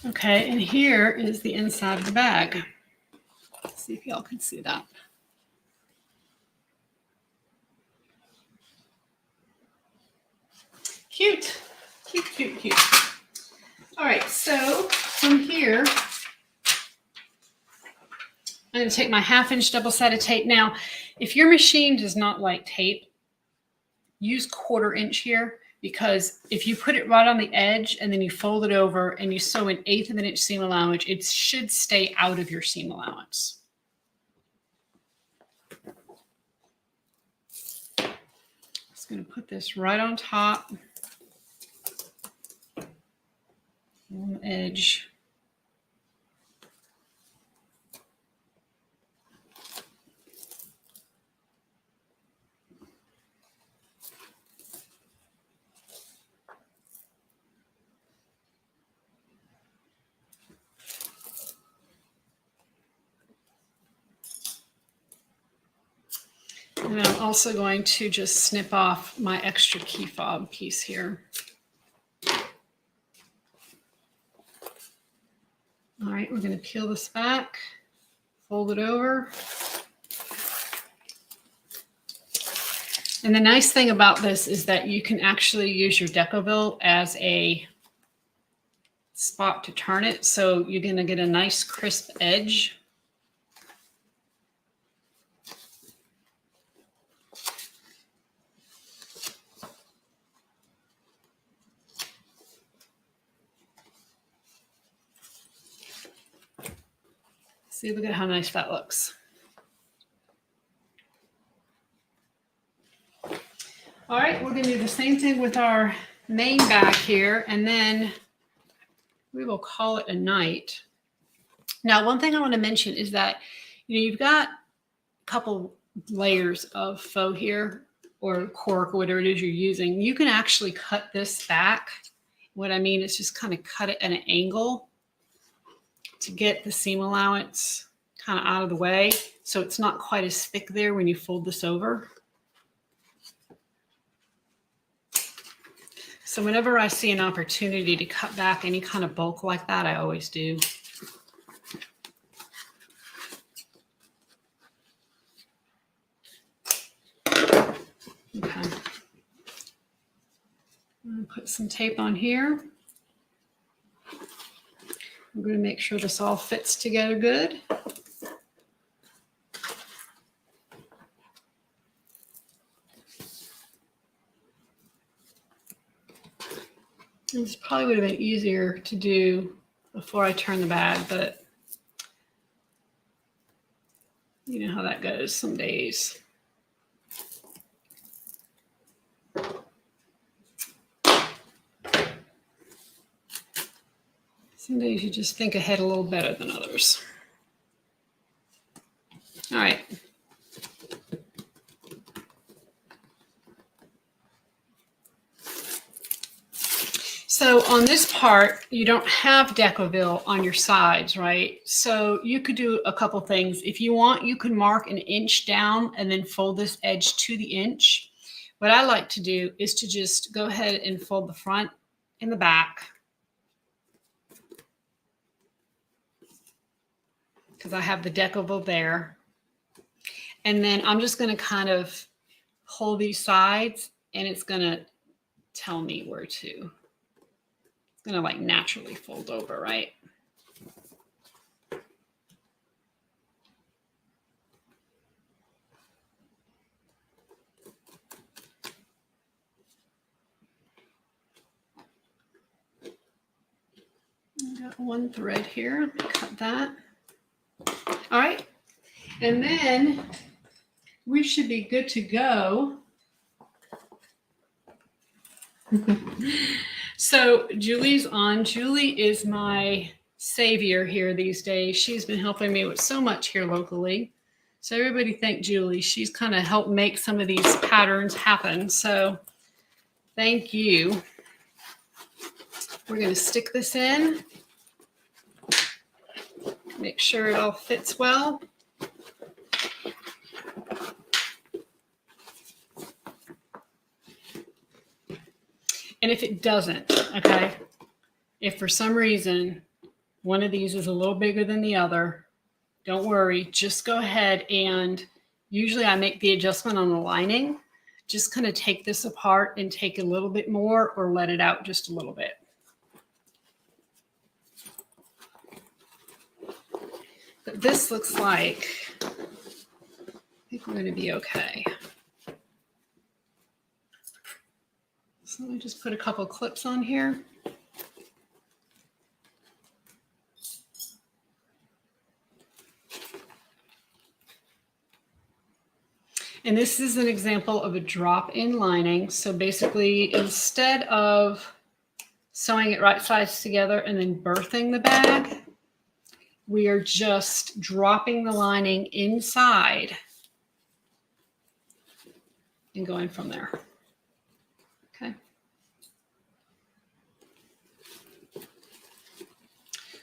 Okay, and here is the inside of the bag. Let's see if y'all can see that. Cute, cute, cute, cute. All right, so from here, I'm going to take my 1/2-inch double-sided tape. Now, if your machine does not like tape, use 1/4 inch here, because if you put it right on the edge and then you fold it over and you sew an 1/8 of an inch seam allowance, it should stay out of your seam allowance. Just going to put this right on top, on the edge. And I'm also going to just snip off my extra key fob piece here. All right, we're going to peel this back, fold it over. And the nice thing about this is that you can actually use your Decoville as a spot to turn it. So you're going to get a nice crisp edge. See, look at how nice that looks. All right, we're going to do the same thing with our main bag here, and then we will call it a night. Now, one thing I want to mention is that, you know, you've got a couple layers of faux here, or cork, or whatever it is you're using. You can actually cut this back. What I mean is just kind of cut it at an angle to get the seam allowance kind of out of the way, so it's not quite as thick there when you fold this over. So whenever I see an opportunity to cut back any kind of bulk like that, I always do. Okay. I'm going to put some tape on here. I'm going to make sure this all fits together good. This probably would have been easier to do before I turn the bag, but you know how that goes some days. Some days you just think ahead a little better than others. All right. So on this part, you don't have Decoville on your sides, right? So you could do a couple things. If you want, you can mark an inch down and then fold this edge to the inch. What I like to do is to just go ahead and fold the front and the back, because I have the Decoville there. And then I'm just going to kind of hold these sides, and it's going to tell me where to. It's going to like naturally fold over, right? I got one thread here. Cut that. All right. And then we should be good to go So Julie's on. Julie is my savior here these days. She's been helping me with so much here locally. So everybody thank Julie. She's kind of helped make some of these patterns happen. So thank you. We're going to stick this in. Make sure it all fits well. And if it doesn't, okay, if for some reason one of these is a little bigger than the other, don't worry. Just go ahead and usually I make the adjustment on the lining. Just kind of take this apart and take a little bit more or let it out just a little bit. But this looks like, I think we're going to be okay. So let me just put a couple clips on here. And this is an example of a drop-in lining. So basically, instead of sewing it right sides together and then birthing the bag, we are just dropping the lining inside and going from there. Okay.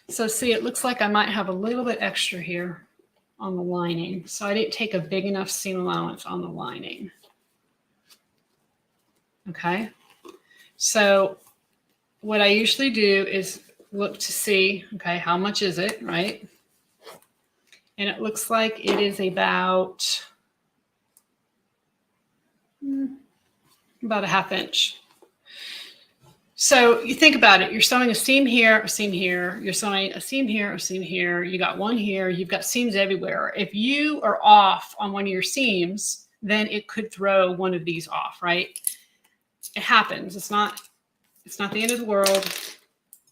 So see, it looks like I might have a little bit extra here on the lining. So I didn't take a big enough seam allowance on the lining. Okay. So what I usually do is look to see, okay, how much is it, right? And it looks like it is about a half inch. So you think about it, you're sewing a seam here, a seam here, you're sewing a seam here, a seam here, you got one here, you've got seams everywhere. If you are off on one of your seams, then it could throw one of these off, right? It happens. It's not the end of the world.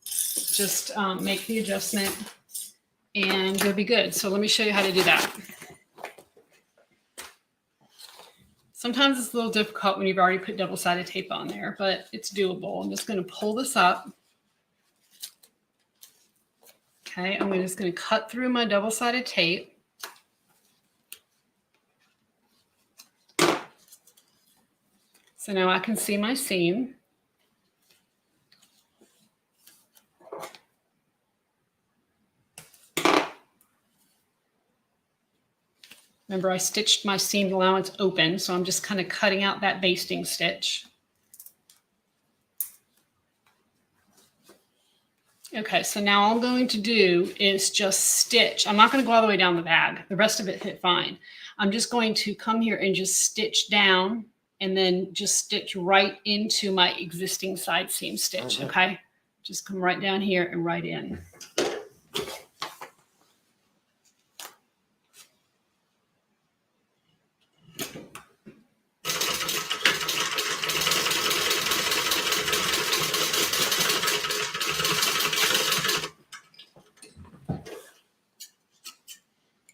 Just make the adjustment and you'll be good. So let me show you how to do that. Sometimes it's a little difficult when you've already put double-sided tape on there, but it's doable. I'm just going to pull this up. Okay, I'm just going to cut through my double-sided tape. So now I can see my seam. Remember, I stitched my seam allowance open, so I'm just kind of cutting out that basting stitch. Okay, so now all I'm going to do is just stitch. I'm not going to go all the way down the bag. The rest of it fit fine. I'm just going to come here and just stitch down and then just stitch right into my existing side seam stitch, okay? Just come right down here and right in.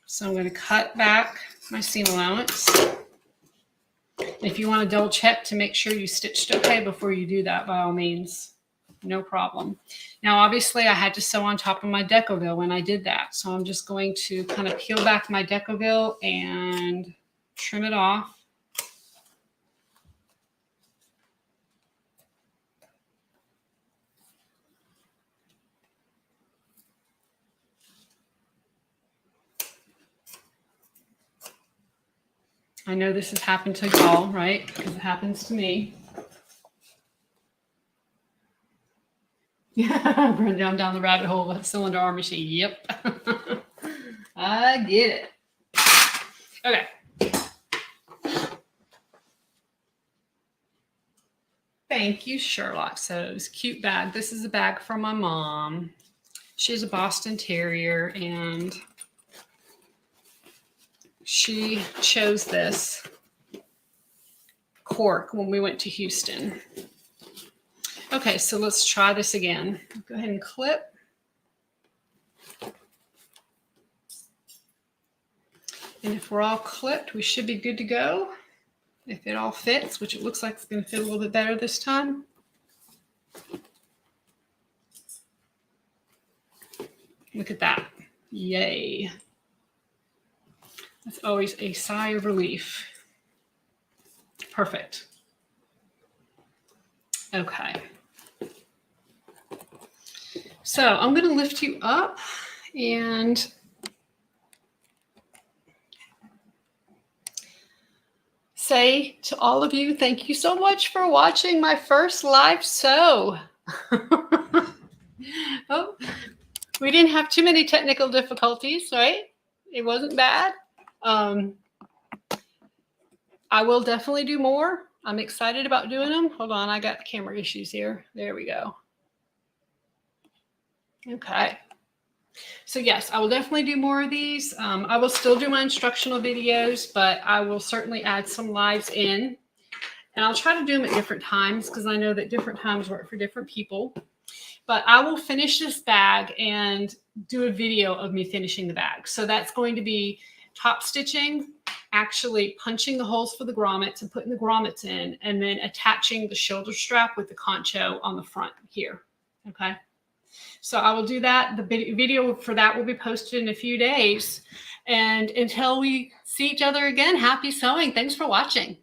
So I'm going to cut back my seam allowance. If you want to double check to make sure you stitched okay before you do that, by all means, no problem. Now, obviously, I had to sew on top of my Decoville when I did that. So I'm just going to kind of peel back my Decoville and trim it off. I know this has happened to y'all, right? Because it happens to me. Yeah, run down the rabbit hole with a cylinder arm machine. Yep. I get it. Okay. Thank you, Sherlock Sews. Cute bag. This is a bag from my mom. She's a Boston Terrier, and she chose this cork when we went to Houston. Okay, so let's try this again. Go ahead and clip. And if we're all clipped, we should be good to go. If it all fits, which it looks like it's going to fit a little bit better this time. Look at that. Yay. That's always a sigh of relief. Perfect. Okay. So I'm going to lift you up and say to all of you, thank you so much for watching my first live sew. Oh, we didn't have too many technical difficulties, right? It wasn't bad. I will definitely do more. I'm excited about doing them. Hold on, I got camera issues here. There we go. Okay. So yes, I will definitely do more of these. I will still do my instructional videos, but I will certainly add some lives in. And I'll try to do them at different times because I know that different times work for different people. But I will finish this bag and do a video of me finishing the bag. So that's going to be top stitching, actually punching the holes for the grommets and putting the grommets in, and then attaching the shoulder strap with the concho on the front here. Okay. So I will do that. The video for that will be posted in a few days. And until we see each other again, happy sewing. Thanks for watching.